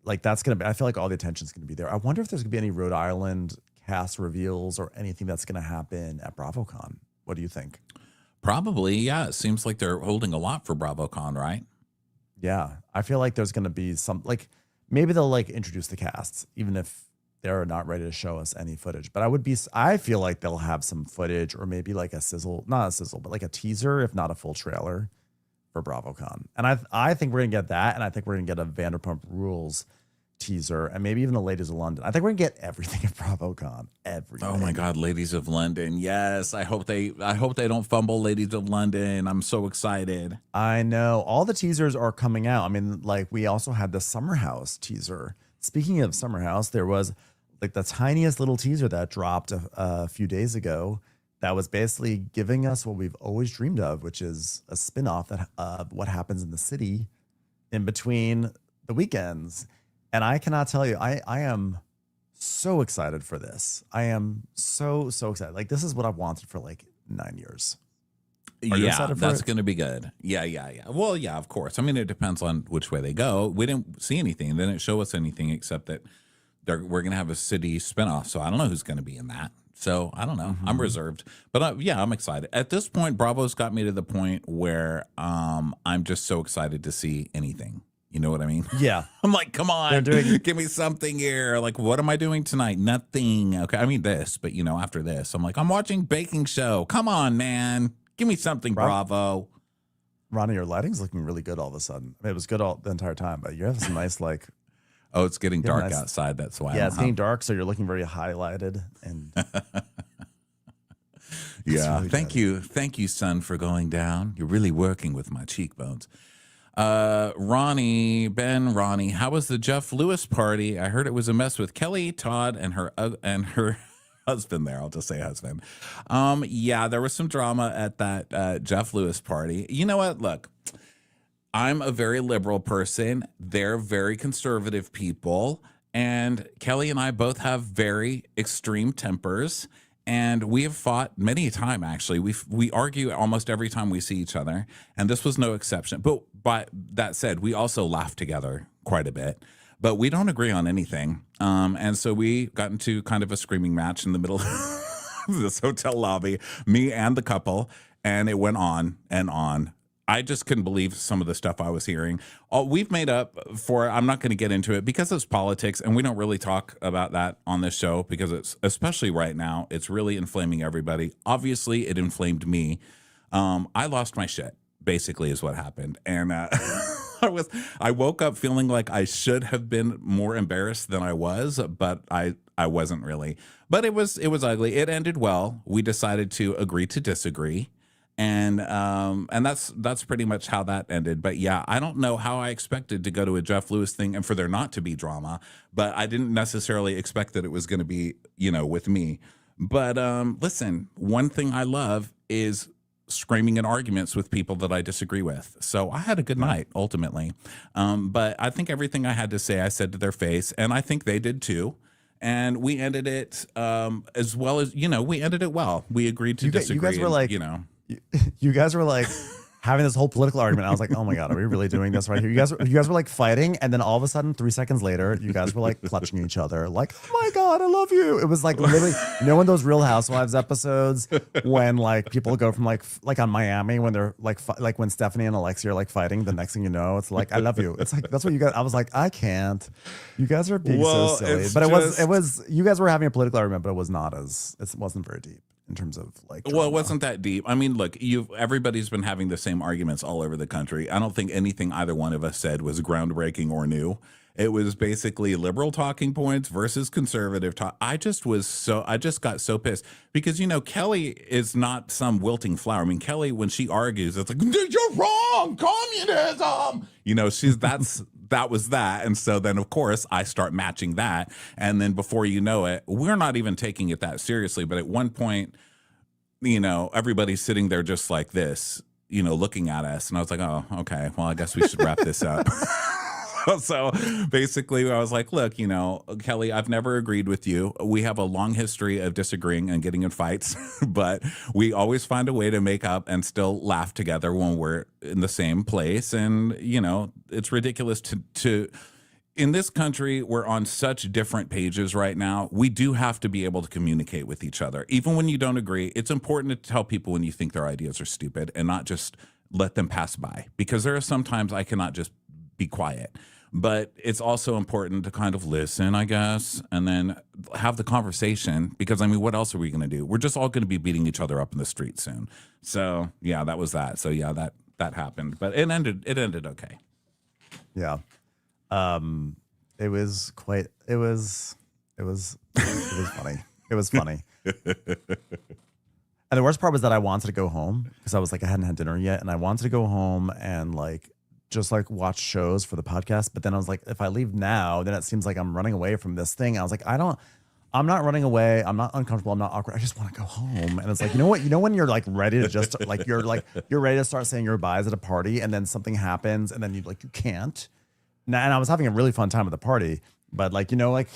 like that's gonna be. I feel like all the attention's gonna be there. I wonder if there's gonna be any Rhode Island cast reveals or anything that's gonna happen at BravoCon. What do you think? Probably, yeah. It seems like they're holding a lot for BravoCon, right? Yeah, I feel like there's gonna be some like maybe they'll like introduce the casts even if they're not ready to show us any footage. But I feel like they'll have some footage or maybe like a sizzle, not a sizzle, but like a teaser, if not a full trailer for BravoCon. And I think we're gonna get that, and I think we're gonna get a Vanderpump Rules teaser, and maybe even the Ladies of London. I think we're gonna get everything at BravoCon. Everything. Oh my God, Ladies of London. Yes. I hope they don't fumble Ladies of London. I'm so excited. I know. All the teasers are coming out. I mean, like we also had the Summer House teaser. Speaking of Summer House, there was like the tiniest little teaser that dropped a few days ago that was basically giving us what we've always dreamed of, which is a spinoff of what happens in the city in between the weekends. And I cannot tell you, I am so excited for this. I am so excited. Like this is what I've wanted for like 9 years. Yeah, that's going to be good. Yeah. Well, yeah, of course. I mean, it depends on which way they go. We didn't see anything. They didn't show us anything except that we're going to have a city spinoff. So I don't know who's going to be in that. So I don't know. I'm reserved. But yeah, I'm excited. At this point, Bravo's got me to the point where I'm just so excited to see anything. You know what I mean? Yeah. I'm like, come on, give me something here. Like, what am I doing tonight? Nothing. Okay. I mean this, but you know, after this, I'm like, I'm watching baking show. Come on, man. Give me something, Bravo. Ronnie, your lighting's looking really good all of a sudden. I mean, it was good all the entire time, but you have some nice like. Oh, it's getting dark outside. That's why. Yeah, it's getting dark, so you're looking very highlighted. And yeah, really thank you, son, for going down. You're really working with my cheekbones. Ronnie, how was the Jeff Lewis party? I heard it was a mess with Kelly, Todd, and her husband there. I'll just say husband. Yeah, there was some drama at that Jeff Lewis party. You know what? Look, I'm a very liberal person. They're very conservative people. And Kelly and I both have very extreme tempers. And we have fought many a time, actually. We argue almost every time we see each other. And this was no exception. But by that said, we also laugh together quite a bit. But we don't agree on anything. And so we got into kind of a screaming match in the middle of this hotel lobby, me and the couple. And it went on and on. I just couldn't believe some of the stuff I was hearing. We've made up for, I'm not going to get into it because it's politics, and we don't really talk about that on this show because it's, especially right now, it's really inflaming everybody. Obviously, it inflamed me. I lost my shit, basically, is what happened. And I woke up feeling like I should have been more embarrassed than I was, but I wasn't really. But it was ugly. It ended well. We decided to agree to disagree. And that's pretty much how that ended. But yeah, I don't know how I expected to go to a Jeff Lewis thing and for there not to be drama, but I didn't necessarily expect that it was going to be, you know, with me. But listen, one thing I love is screaming in arguments with people that I disagree with. So I had a good night ultimately. But I think everything I had to say, I said to their face, and I think they did too. And we ended it as well as, you know, we ended it well. We agreed to disagree. You guys were like, you know. You guys were like having this whole political argument. I was like, oh my God, are we really doing this right here? You guys were like fighting. And then all of a sudden, 3 seconons later, you guys were like clutching each other. Like, oh my God, I love you. It was like literally, you know, in those Real Housewives episodes when like people go from like on Miami when they're like when Stephanie and Alexia are like fighting, the next thing you know, it's like, I love you. It's like, that's what you guys, I was like, I can't. You guys are being so silly. But it was, you guys were having a political argument, but it wasn't very deep. In terms of like drama. Well, it wasn't that deep. I mean, look, everybody's been having the same arguments all over the country. I don't think anything either one of us said was groundbreaking or new. It was basically liberal talking points versus conservative talk. I just got so pissed because, you know, Kelly is not some wilting flower. I mean, Kelly, when she argues, it's like, you're wrong, communism. You know, that was that. And so then, of course, I start matching that. And then before you know it, we're not even taking it that seriously. But at one point, you know, everybody's sitting there just like this, you know, looking at us. And I was like, oh, okay, well, I guess we should wrap this up. So basically, I was like, look, you know, Kelly, I've never agreed with you. We have a long history of disagreeing and getting in fights, but we always find a way to make up and still laugh together when we're in the same place. And, you know, it's ridiculous to in this country, we're on such different pages right now. We do have to be able to communicate with each other. Even when you don't agree, it's important to tell people when you think their ideas are stupid and not just let them pass by. Because there are sometimes I cannot just be quiet. But it's also important to kind of listen, I guess, and then have the conversation. Because, I mean, what else are we going to do? We're just all going to be beating each other up in the street soon. So, yeah, that was that. So, yeah, that happened. But it ended okay. Yeah. It was quite, it was funny. It was funny. And the worst part was that I wanted to go home because I was like, I hadn't had dinner yet. And I wanted to go home and like, just like watch shows for the podcast. But then I was like, if I leave now, then it seems like I'm running away from this thing. I was like, I'm not running away. I'm not uncomfortable. I'm not awkward. I just want to go home. And it's like, you know what? You know, when you're like ready to just like, you're ready to start saying your goodbyes at a party and then something happens and then you can't. And I was having a really fun time at the party, but like, you know, like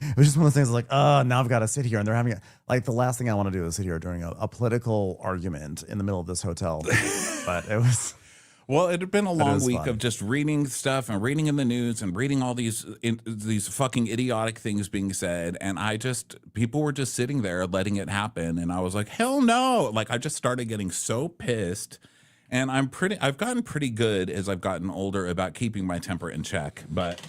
it was just one of those things like, oh, now I've got to sit here. And they're having like the last thing I want to do is sit here during a political argument in the middle of this hotel. But it was. Well, it had been a long week fun. of just reading stuff and reading in the news and reading all these fucking idiotic things being said. And people were just sitting there letting it happen. And I was like, hell no. Like, I just started getting so pissed. And I've gotten pretty good as I've gotten older about keeping my temper in check. But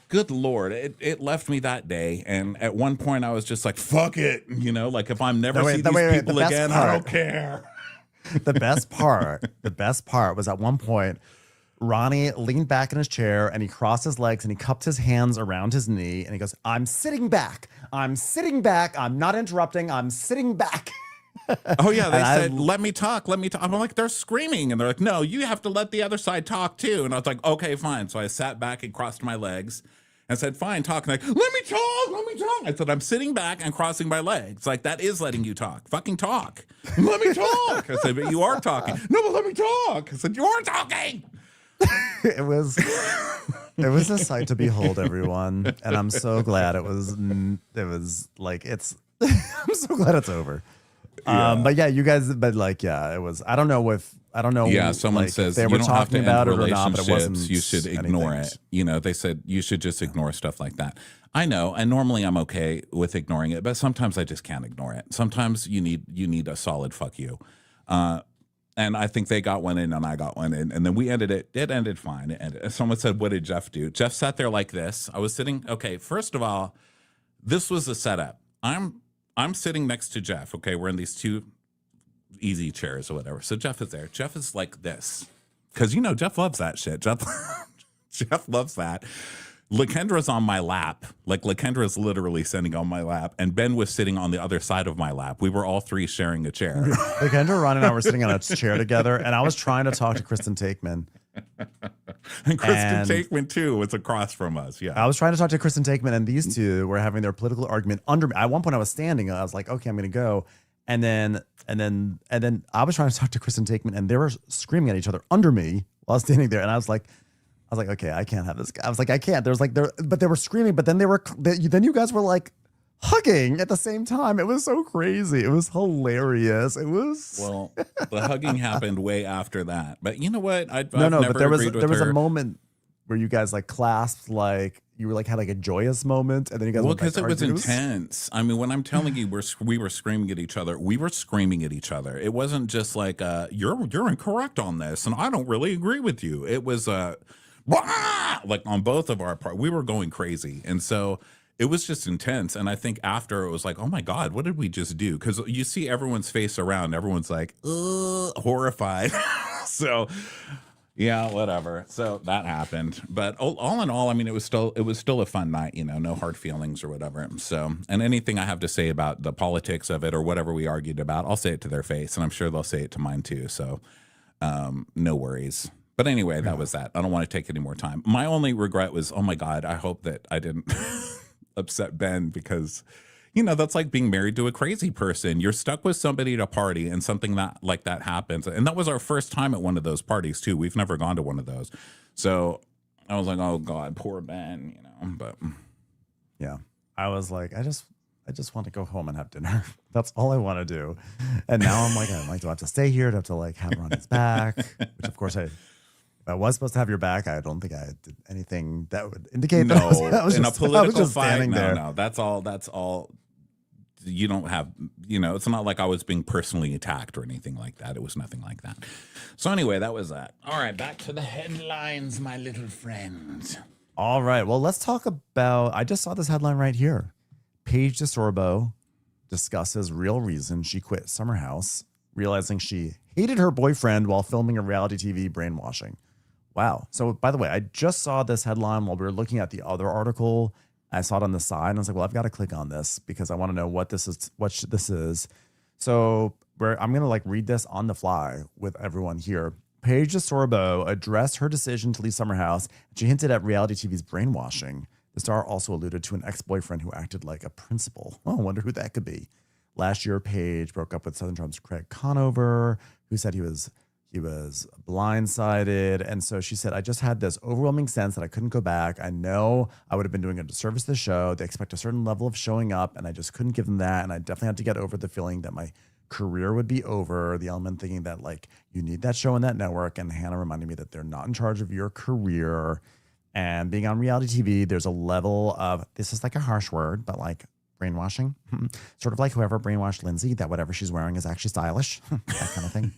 good Lord, it left me that day. And at one point I was just like, fuck it. You know, like if I'm never see these people again, I don't care. The best part was at one point, Ronnie leaned back in his chair and he crossed his legs and he cupped his hands around his knee and he goes, I'm sitting back. I'm not interrupting. I'm sitting back. Oh, yeah. They said, let me talk. I'm like, they're screaming. And they're like, no, you have to let the other side talk too. And I was like, okay, fine. So I sat back and crossed my legs. I said, fine, talk. And like, let me talk. I said, I'm sitting back and crossing my legs. Like, that is letting you talk. Fucking talk. Let me talk. I said, but you are talking. No, but let me talk. I said, you are talking. It was a sight to behold, everyone. And I'm so glad it was like, I'm so glad it's over. Yeah. But yeah, you guys, it was, I don't know. Yeah, someone says they were talking about it or not, but it wasn't. You should ignore it. You know, they said you should just ignore stuff like that. I know, and normally I'm okay with ignoring it, but sometimes I just can't ignore it. Sometimes you need a solid fuck you. And I think they got one in and I got one in, and then we ended it. It ended fine. And someone said, "What did Jeff do?" Jeff sat there like this. I was sitting. Okay, first of all, this was the setup. I'm sitting next to Jeff. Okay, we're in these two easy chairs or whatever. So Jeff is there. Jeff is like this. Because, you know, Jeff loves that shit. Jeff loves that. Lakendra's on my lap. Like, Lakendra's literally sitting on my lap. And Ben was sitting on the other side of my lap. We were all three sharing a chair. Lakendra, Ron, and I were sitting on a chair together. And I was trying to talk to Kristen Takeman. And Kristen Takeman, too, was across from us. Yeah. I was trying to talk to Kristen Takeman, and these two were having their political argument under me. At one point, I was standing. And I was like, okay, I'm going to go. And then I was trying to talk to Kristen Takeman, and they were screaming at each other under me while I was standing there. And I was like, okay, I can't have this guy. I was like, I can't. But they were screaming. But then then you guys were like hugging at the same time. It was so crazy. It was hilarious. It was. Well, the hugging happened way after that. But you know what? But there was a moment where you guys like clasped, like you were like had like a joyous moment, and then you guys because it was intense. I mean, when I'm telling you we were screaming at each other, we were screaming at each other. It wasn't just like you're incorrect on this, and I don't really agree with you. It was like on both of our part, we were going crazy, and so it was just intense. And I think after it was like, oh my God, what did we just do? Because you see everyone's face around, everyone's like horrified. So. Yeah, whatever. So that happened. But all in all, I mean, it was still a fun night, you know, no hard feelings or whatever. So, and anything I have to say about the politics of it or whatever we argued about, I'll say it to their face, and I'm sure they'll say it to mine too. So no worries. But anyway, that was that. I don't want to take any more time. My only regret was, oh my God, I hope that I didn't upset Ben, because you know, that's like being married to a crazy person. You're stuck with somebody at a party and something like that happens. And that was our first time at one of those parties too. We've never gone to one of those. So I was like, oh God, poor Ben, you know, but yeah, I was like, I just want to go home and have dinner. That's all I want to do. And now I'm like, do I have to stay here? Do I have to like have Ronnie's back? Which of course I was supposed to have your back. I don't think I did anything that would indicate No, that I was in just, a political just fight, standing there. no. That's all. You don't have, it's not like I was being personally attacked or anything like that. It was nothing like that. So anyway, that was that. All right, back to the headlines, my little friends. All right. Well, let's talk about, I just saw this headline right here. Paige DeSorbo discusses real reason she quit Summer House, realizing she hated her boyfriend while filming a reality TV brainwashing. Wow. So, by the way, I just saw this headline while we were looking at the other article. I saw it on the side, and I was like, well, I've got to click on this because I want to know what this is. This is. So, I'm going to read this on the fly with everyone here. Paige DeSorbo addressed her decision to leave Summer House. She hinted at reality TV's brainwashing. The star also alluded to an ex-boyfriend who acted like a principal. Oh, I wonder who that could be. Last year, Paige broke up with Southern Charm's Craig Conover, who said he was blindsided. And so she said, I just had this overwhelming sense that I couldn't go back. I know I would have been doing a disservice to the show. They expect a certain level of showing up, and I just couldn't give them that. And I definitely had to get over the feeling that my career would be over. The element thinking that you need that show and that network. And Hannah reminded me that they're not in charge of your career. And being on reality TV, there's a level of, this is a harsh word, but brainwashing. Sort of like whoever brainwashed Lindsay, that whatever she's wearing is actually stylish. That kind of thing.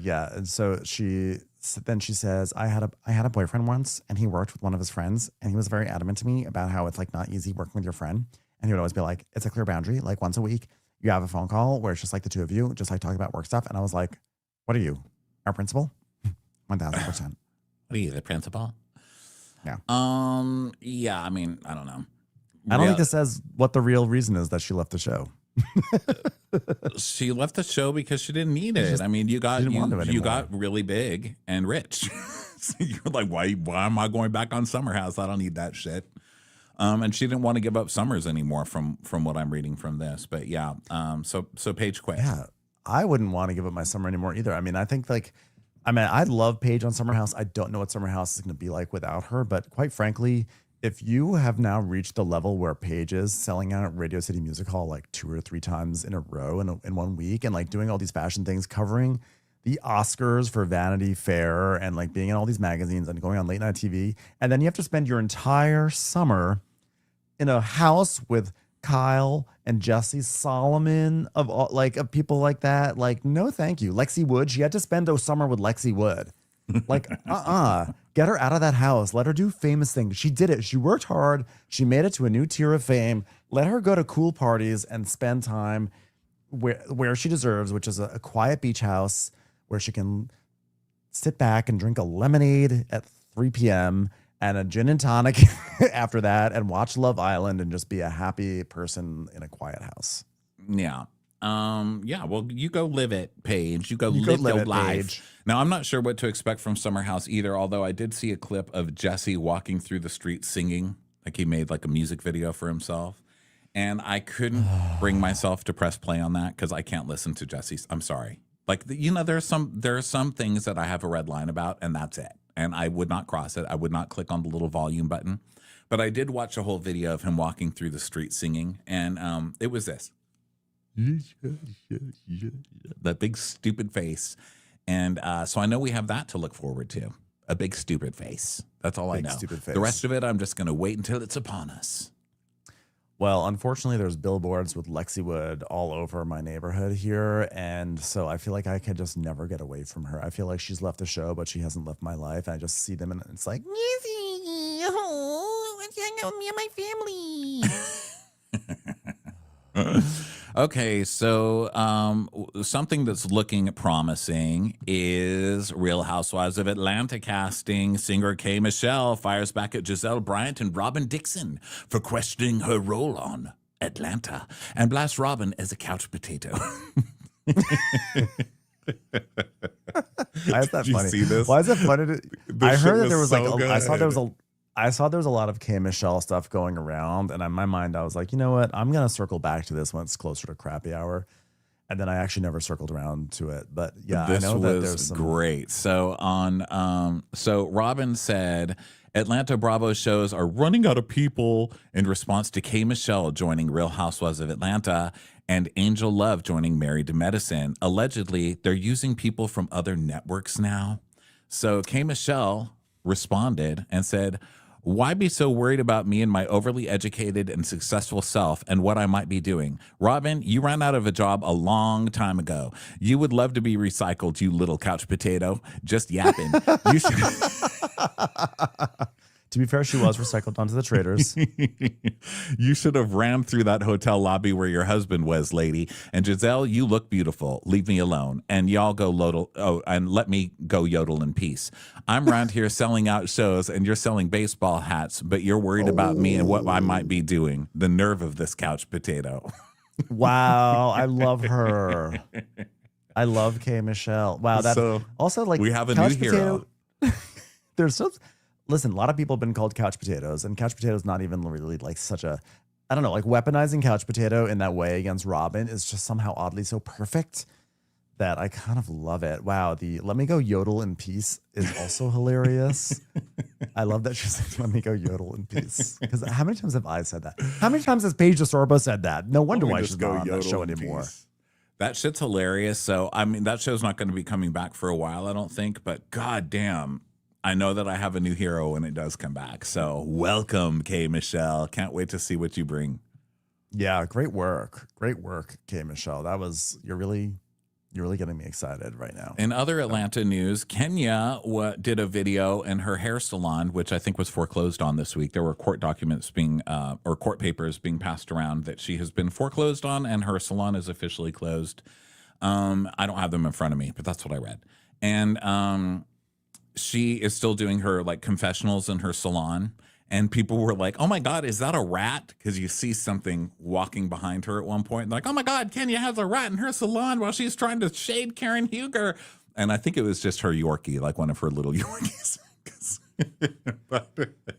Yeah. And so she says, I had a boyfriend once, and he worked with one of his friends, and he was very adamant to me about how it's not easy working with your friend. And he would always be like, it's a clear boundary. Once a week, you have a phone call where it's just the two of you, just talking about work stuff. And I was like, what are you? Our principal? 1000%. What are you, the principal? Yeah. Yeah, I mean, I don't know. I don't think this says what the real reason is that she left the show. She left the show because she didn't need it. I mean, you got really big and rich. So you're like, why am I going back on Summer House? I don't need that shit. And she didn't want to give up Summers anymore from what I'm reading from this. But yeah, so Paige quit. Yeah, I wouldn't want to give up my summer anymore either. I mean, I think I love Paige on Summer House. I don't know what Summer House is going to be like without her. But quite frankly, if you have now reached the level where Paige is selling out at Radio City Music Hall 2 or 3 times in a row in 1 week, and doing all these fashion things, covering the Oscars for Vanity Fair, and being in all these magazines and going on late night TV, and then you have to spend your entire summer in a house with Kyle and Jesse Solomon of people like that. No, thank you. Lexi Wood. She had to spend a summer with Lexi Wood. Get her out of that house. Let her do famous things. She did it. She worked hard. She made it to a new tier of fame. Let her go to cool parties and spend time where she deserves, which is a quiet beach house where she can sit back and drink a lemonade at 3 p.m. and a gin and tonic after that, and watch Love Island and just be a happy person in a quiet house. Yeah. Yeah, well, you go live it, Paige. You go live your life. Paige. Now, I'm not sure what to expect from Summer House either, although I did see a clip of Jesse walking through the street singing, he made a music video for himself. And I couldn't bring myself to press play on that because I can't listen to Jesse's. I'm sorry. There are some things that I have a red line about, and that's it. And I would not cross it. I would not click on the little volume button. But I did watch a whole video of him walking through the street singing, and it was this. That big stupid face. And so I know we have that to look forward to. A big stupid face. That's all I know. Stupid face. The rest of it, I'm just going to wait until it's upon us. Well, unfortunately, there's billboards with Lexi Wood all over my neighborhood here. And so I feel like I could just never get away from her. I feel like she's left the show, but she hasn't left my life. And I just see them, and it's like, let's hang out with me and my family. Okay, so something that's looking promising is Real Housewives of Atlanta casting. Singer K. Michelle fires back at Giselle Bryant and Robin Dixon for questioning her role on Atlanta and blasts Robin as a couch potato. Why is that Did funny? you see this? Why is it funny? I heard that there was so I saw there was a lot of K. Michelle stuff going around, and in my mind, I was like, you know what? I'm gonna circle back to this when it's closer to crappy hour, and then I actually never circled around to it. But yeah, this I know that was there's some great. So so Robin said Atlanta Bravo shows are running out of people in response to K. Michelle joining Real Housewives of Atlanta and Angel Love joining Married to Medicine. Allegedly, they're using people from other networks now. So K. Michelle responded and said, why be so worried about me and my overly educated and successful self and what I might be doing? Robin, you ran out of a job a long time ago. You would love to be recycled, you little couch potato. Just yapping. You should... To be fair, she was recycled onto the traders. You should have rammed through that hotel lobby where your husband was, lady. And Giselle, you look beautiful. Leave me alone. And y'all go yodel. Oh, and let me go yodel in peace. I'm around here selling out shows and you're selling baseball hats, but you're worried about me and what I might be doing. The nerve of this couch potato. Wow. I love her. I love K. Michelle. Wow. That So, also like we have a new hero. There's some, listen, a lot of people have been called couch potatoes, and couch potato is not even really like such a, I don't know, like weaponizing couch potato in that way against Robin is just somehow oddly so perfect that I kind of love it. Wow. The let me go yodel in peace is also hilarious. I love that she's like, let me go yodel in peace. Because how many times have I said that? How many times has Paige DeSorbo said that? No wonder why she's not on that show anymore. That shit's hilarious. So, I mean, that show's not going to be coming back for a while, I don't think. But goddamn, I know that I have a new hero when it does come back. So, welcome, K. Michelle. Can't wait to see what you bring. Yeah, great work. Great work, K. Michelle. That was, you're really getting me excited right now. In other Atlanta news, Kenya did a video in her hair salon, which I think was foreclosed on this week. There were court documents being, or court papers being passed around that she has been foreclosed on, and her salon is officially closed. I don't have them in front of me, but that's what I read. And she is still doing her like confessionals in her salon. And people were like, oh my God, is that a rat? Because you see something walking behind her at one point. And like, oh my God, Kenya has a rat in her salon while she's trying to shade Karen Huger. And I think it was just her Yorkie, like one of her little Yorkies.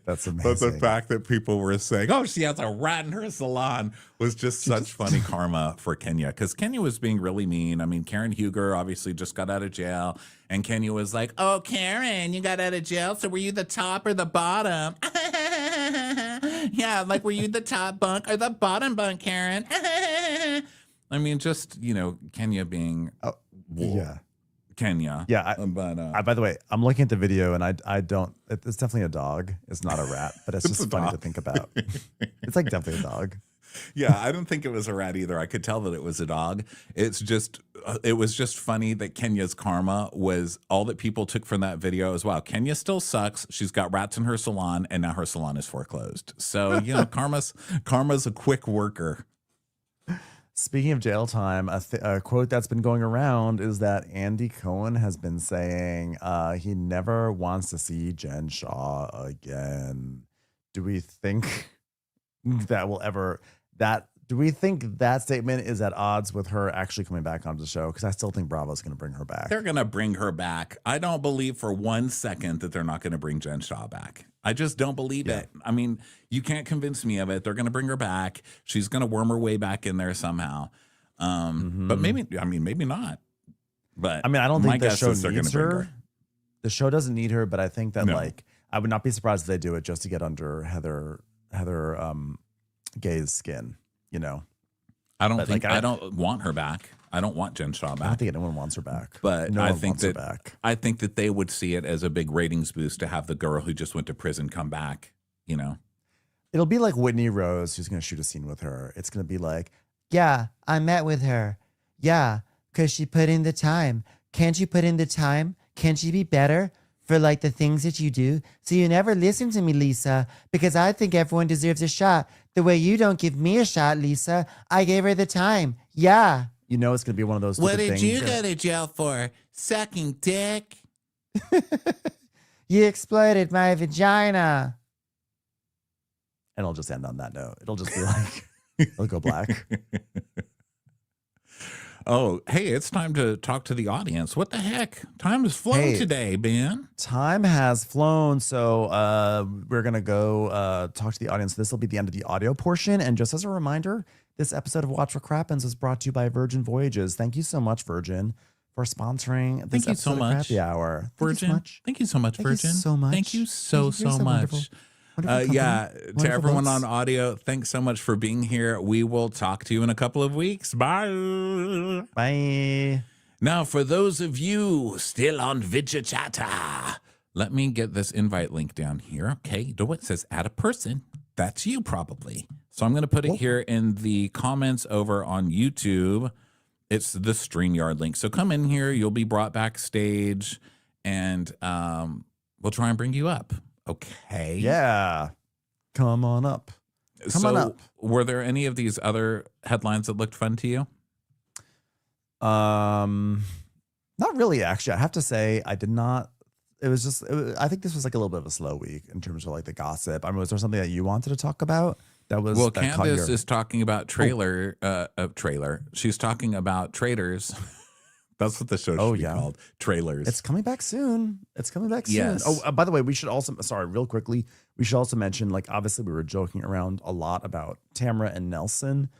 That's amazing. But the fact that people were saying, oh, she has a rat in her salon was just such funny karma for Kenya. Because Kenya was being really mean. I mean, Karen Huger obviously just got out of jail. And Kenya was like, oh, Karen, you got out of jail. So were you the top or the bottom? Yeah, like, were you the top bunk or the bottom bunk, Karen? I mean, just, you know, Kenya being... yeah. Kenya. Yeah. But by the way, I'm looking at the video and I don't, it's definitely a dog. It's not a rat, but it's just funny to think about. It's like definitely a dog. Yeah, I don't think it was a rat either. I could tell that it was a dog. It's just, it was just funny that Kenya's karma was all that people took from that video as well. Kenya still sucks. She's got rats in her salon and now her salon is foreclosed. So, you know, karma's a quick worker. Speaking of jail time, a quote that's been going around is that Andy Cohen has been saying he never wants to see Jen Shah again. Do we think that will ever do we think that statement is at odds with her actually coming back onto the show? Because I still think Bravo's going to bring her back. They're going to bring her back. I don't believe for 1 second that they're not going to bring Jen Shah back. I just don't believe it. I mean, you can't convince me of it. They're going to bring her back. She's going to worm her way back in there somehow. But maybe not. But I mean, I don't think the show needs her. The show doesn't need her, but I think that like I would not be surprised if they do it just to get under Heather Gay's skin. You know, I don't want her back. I don't want Jen Shah back. I don't think anyone wants her back. But I think that they would see it as a big ratings boost to have the girl who just went to prison come back, you know. It'll be like Whitney Rose who's going to shoot a scene with her. It's going to be like, yeah, I met with her. Yeah, because she put in the time. Can't you put in the time? Can't you be better for like the things that you do? So you never listen to me, Lisa, because I think everyone deserves a shot. The way you don't give me a shot, Lisa, I gave her the time. Yeah. You know it's going to be one of those things. What did you go to jail for? Sucking dick? You exploited my vagina. And it'll just end on that note. It'll just be like, it'll go black. Oh, hey, it's time to talk to the audience. What the heck? Time has flown today, Ben. Time has flown. So we're going to go talk to the audience. This will be the end of the audio portion. And just as a reminder, this episode of Watch What Crappens is brought to you by Virgin Voyages. Thank you so much, Virgin, for sponsoring this Thank you episode so of much, Crappy Hour. Virgin. Thank you so much, Virgin. Thank you so much. Thank you so Wonderful much. company. Yeah, to Wonderful everyone books. on audio, thanks so much for being here. We will talk to you in a couple of weeks. Bye. Bye. Now, for those of you still on VidyaChatter, let me get this invite link down here. Okay, it says add a person. That's you probably. So I'm going to put it here in the comments over on YouTube. It's the StreamYard link. So come in here. You'll be brought backstage, and we'll try and bring you up. Okay. Yeah. Come on up. Come on up. Were there any of these other headlines that looked fun to you? Not really, actually. I have to say, I did not. It was just, I think this was like a little bit of a slow week in terms of like the gossip. I mean, was there something that you wanted to talk about? That was, well, that Candace is talking about trailer. She's talking about traders. That's what the show should be called. Trailers. It's coming back soon. It's coming back soon. Yes. Oh, by the way, we should also, sorry, real quickly, we should also mention, like, obviously we were joking around a lot about Tamra and Nelson,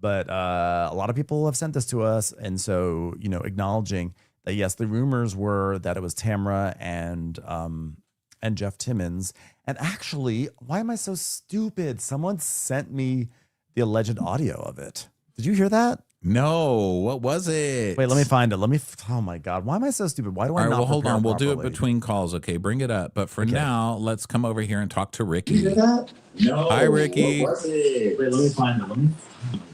but a lot of people have sent this to us. And so, you know, acknowledging that, yes, the rumors were that it was Tamra and Jeff Timmons. And actually, why am I so stupid? Someone sent me the alleged audio of it. Did you hear that? No, what was it? Wait, let me find it. Oh my God. Why am I so stupid? Why do I All right, not well, hold prepare on. We'll do it properly? between calls. Okay, bring it up. But for now, let's come over here and talk to Ricky. You did that? No. Hi, Ricky. What was it? Wait, let me find it.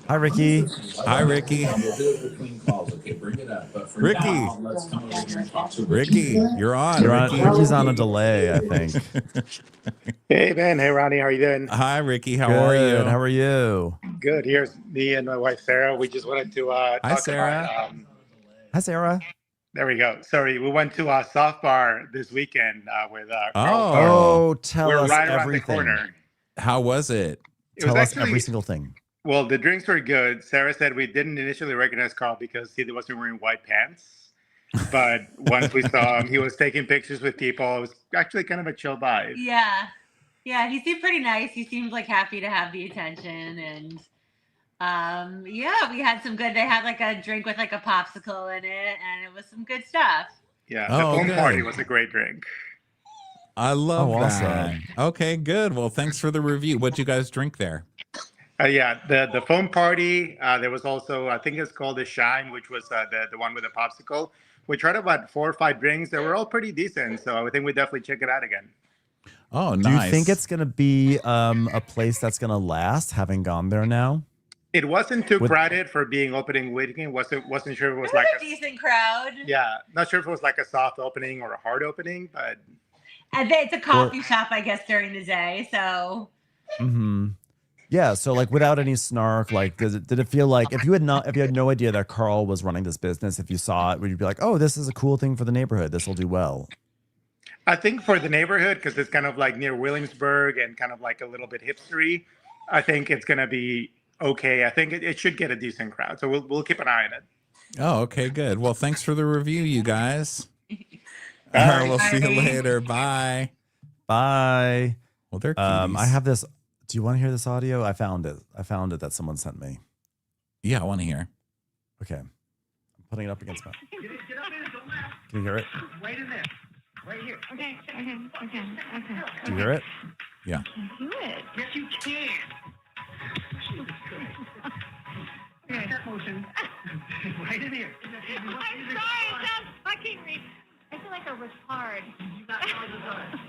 Hi, Ricky. Hi, Ricky. We'll do it between calls. Okay, bring it up. But for Ricky. now, let's come over here and talk to Ricky, you're on. Ricky. Ricky's on a delay, I think. Hey, Ben. Hey, Ronnie. How are you doing? Hi, Ricky. How Good. are you? How are you? Good. Here's me and my wife, Sarah. We just wanted to talk Sarah. about... Hi, Sarah. There we go. Sorry, we went to a soft bar this weekend with Oh, tell We're us right around everything. the corner. How was it? Tell was us actually, every single thing. well, the drinks were good. Sarah said we didn't initially recognize Carl because he wasn't wearing white pants. But once we saw him, he was taking pictures with people. It was actually kind of a chill vibe. Yeah. Yeah, he seemed pretty nice. He seemed like happy to have the attention. And yeah, we had some good, they had like a drink with like a popsicle in it, and it was some good stuff. Yeah, the foam party was a great drink. I love that. Awesome. Okay, good. Well, thanks for the review. What'd you guys drink there? Yeah, the foam party. There was also, I think it's called the Shine, which was the one with the popsicle. We tried about 4 or 5 drinks. They were all pretty decent. So I think we definitely check it out again. Oh, nice. Do you think it's going to be a place that's going to last, having gone there now? It wasn't too crowded for being opening weekend. Wasn't sure if it was like a decent crowd. Yeah, not sure if it was like a soft opening or a hard opening, but And it's a coffee shop, I guess, during the day. So. Mm-hmm. Yeah. So, like, without any snark, like, did it feel like if you had no idea that Carl was running this business, if you saw it, would you be like, oh, this is a cool thing for the neighborhood, this will do well? I think for the neighborhood, because it's kind of like near Williamsburg and kind of like a little bit hipstery, I think it's gonna be okay. I think it should get a decent crowd, so we'll keep an eye on it. Oh, okay, good. Well, thanks for the review, you guys. All right, we'll see you later. Bye. Bye. Well, they're I have this. Do you want to hear this audio? I found it that someone sent me. Yeah, I want to hear. Okay. I'm putting it up against my. Can you hear it? Right in there. Right here. Okay. Do you hear it? Yeah. Do it. Yes, you can. Okay. That motion. Right in here. I'm sorry, it sounds fucking I feel like a retard. You got all the time.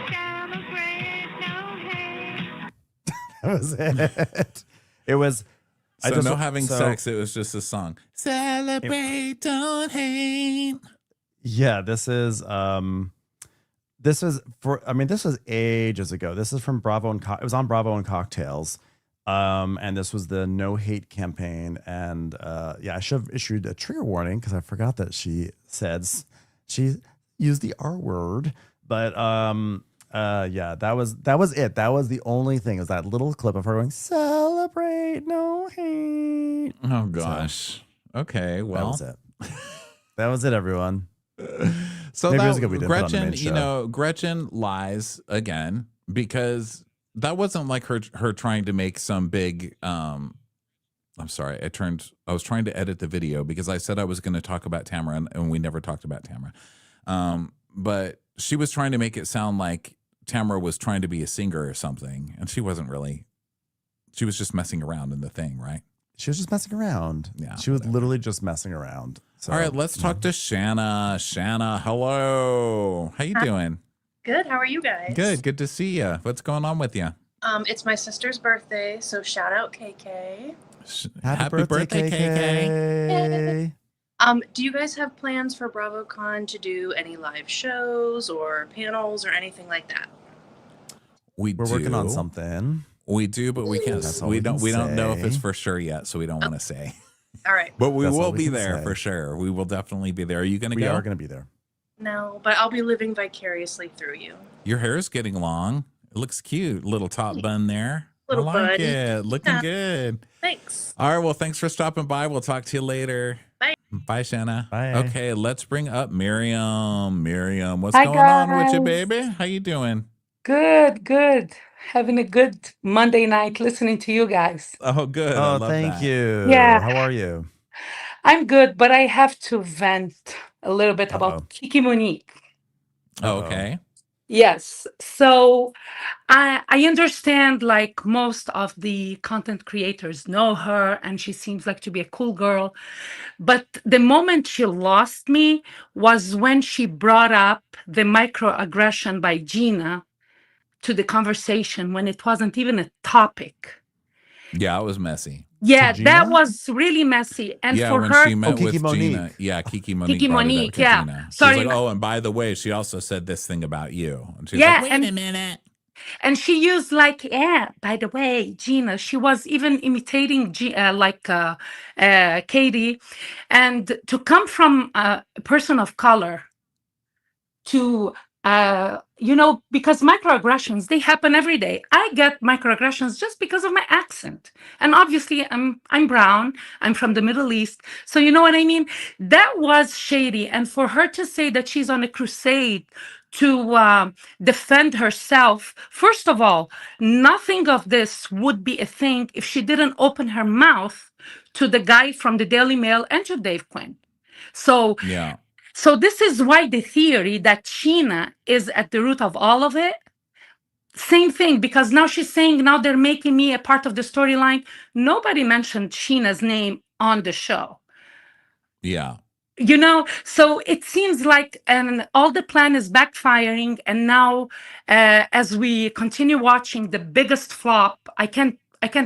Celebrate, no hate. That was it. It was. So no having sex. It was just a song. Celebrate, don't hate. Yeah, this is this was ages ago. This is from Bravo and it was on Bravo and Cocktails. And this was the No Hate campaign. And yeah, I should have issued a trigger warning because I forgot that she used the R word. But yeah, that was it. That was the only thing, is that little clip of her going, celebrate no hate. Oh gosh. Okay, well, that was it. That was it, everyone. So Maybe it that was good we didn't put it on the Gretchen, main show. Gretchen lies again. because that wasn't like her trying to make some big I'm sorry, I was trying to edit the video because I said I was going to talk about Tamara and we never talked about Tamara. But she was trying to make it sound like Tamara was trying to be a singer or something, and she wasn't really. She was just messing around in the thing, right? She was just messing around. Yeah, she was whatever. literally just messing around. So, all right, let's talk to Shanna. Shanna, hello. How you doing? Good. How are you guys? Good to see you. What's going on with you? It's my sister's birthday, so shout out KK. Happy birthday, KK. Do you guys have plans for BravoCon to do any live shows or panels or anything like that? We're working on something. We do, but we can't. We don't know if it's say. for sure yet, so we don't want to say. All right. But we That's all will we be can there say. for sure. We will definitely be there. Are you going to go? We are going to be there. No, but I'll be living vicariously through you. Your hair is getting long. It looks cute. Little top bun there. Little I like bun. it. Looking Yeah. good. Thanks. All right. Well, thanks for stopping by. We'll talk to you later. Bye. Bye, Shanna. Bye. Okay, let's bring up Miriam. Miriam, what's Hi, going on with you, guys. baby? How you doing? Good. Having a good Monday night listening to you guys. Oh, good. I Oh, love thank that. you. Yeah. How are you? I'm good, but I have to vent a little bit Uh-oh. about Kiki Monique. Oh, Uh-oh. okay. Yes. So I understand like most of the content creators know her and she seems like to be a cool girl. But the moment she lost me was when she brought up the microaggression by Gina to the conversation when it wasn't even a topic. Yeah, it was messy. Yeah, Gina? that was really messy. And Yeah, for when her, she met Kiki with Gina. Monique. Yeah, Kiki Monique. Kiki brought it up Monique, to yeah. Gina. She's Sorry, like, ma- oh, and by the way, she also said this thing about you. And she's Yeah, like, wait and- a minute. and she used like, yeah, by the way, Gina, she was even imitating Katie. And to come from a person of color to because microaggressions, they happen every day. I get microaggressions just because of my accent, and obviously I'm brown, I'm from the Middle East, so you know what I mean. That was shady, and for her to say that she's on a crusade to defend herself, first of all, nothing of this would be a thing if she didn't open her mouth to the guy from the Daily Mail and to Dave Quinn. So Yeah. So this is why the theory that Sheena is at the root of all of it, same thing, because now she's saying now they're making me a part of the storyline. Nobody mentioned Sheena's name on the show. Yeah. So it seems like all the plan is backfiring. And now as we continue watching the biggest flop, I can't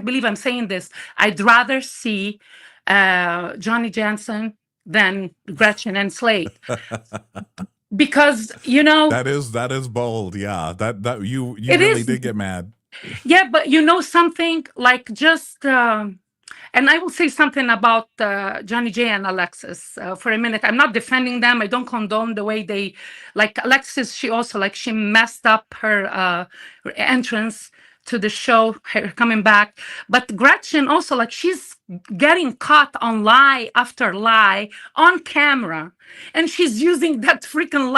believe I'm saying this. I'd rather see Johnny Jansen than Gretchen and Slate. Because that is bold. Yeah. That you It really is. did get mad. Yeah, but something like just and I will say something about Johnny J and Alexis for a minute. I'm not defending them. I don't condone the way they, like Alexis, she also she messed up her entrance to the show, her coming back. But Gretchen also, she's getting caught on lie after lie on camera. And she's using that freaking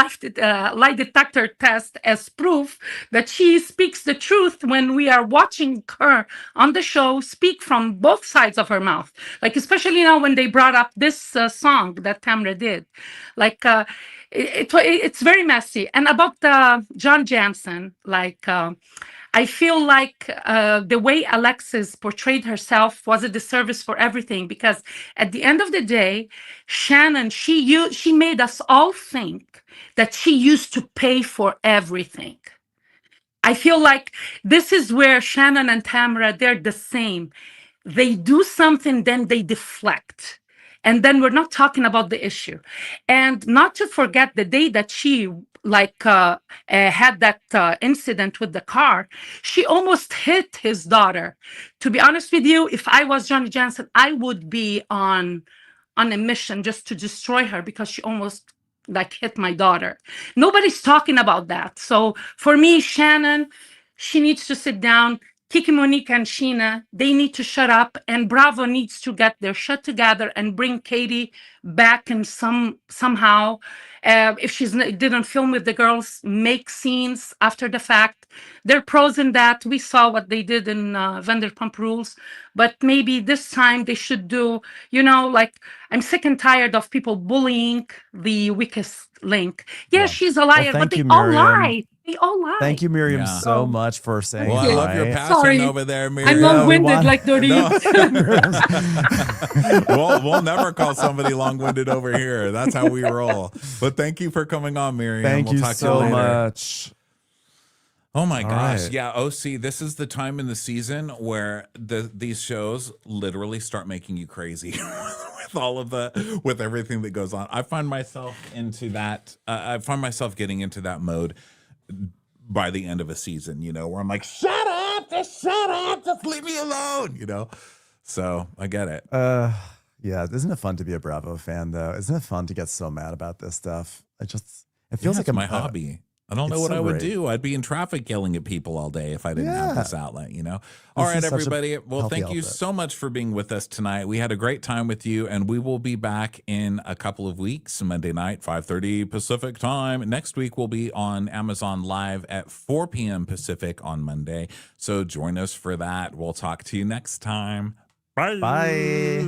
lie detector test as proof that she speaks the truth when we are watching her on the show speak from both sides of her mouth. Especially now when they brought up this song that Tamra did. It's very messy. And about John Jansen, I feel like the way Alexis portrayed herself was a disservice for everything, because at the end of the day, Shannon, she made us all think that she used to pay for everything. I feel like this is where Shannon and Tamara, they're the same. They do something, then they deflect. And then we're not talking about the issue. And not to forget the day that she had that incident with the car, she almost hit his daughter. To be honest with you, if I was Johnny Jansen, I would be on a mission just to destroy her, because she almost hit my daughter. Nobody's talking about that. So for me, Shannon, she needs to sit down, Kiki, Monique, and Sheena, they need to shut up, and Bravo needs to get their shit together and bring Katie back in somehow. If she's didn't film with the girls, make scenes after the fact. There are pros in that. We saw what they did in Vanderpump Rules, but maybe this time they should do, like, I'm sick and tired of people bullying the weakest link. Yeah, she's a liar, but thank they you, all Miriam. lie. They all lie. Thank you, Miriam, Yeah. so much for saying Well, I love your hi. passion Sorry. over there, I'm Miriam. long-winded like Dirty. We'll never call somebody long-winded over here. That's how we roll. But thank you for coming on, Miriam. Thank we'll you talk so to you later. much. Oh my gosh. right. Yeah, OC, this is the time in the season where these shows literally start making you crazy with everything that goes on. I find myself into that I find myself getting into that mode by the end of a season, where I'm like, shut up, just leave me alone, So I get it. Yeah, isn't it fun to be a Bravo fan though? Isn't it fun to get so mad about this stuff? It feels like it's my hobby. I don't know it's what so I would great. do. I'd be in traffic yelling at people all day if I didn't have this outlet, All This right, is such a everybody. Well, healthy thank you outlet. so much for being with us tonight. We had a great time with you, and we will be back in a couple of weeks, Monday night, 5:30 Pacific time. Next week, we'll be on Amazon Live at 4 p.m. Pacific on Monday. So join us for that. We'll talk to you next time. Bye. Bye.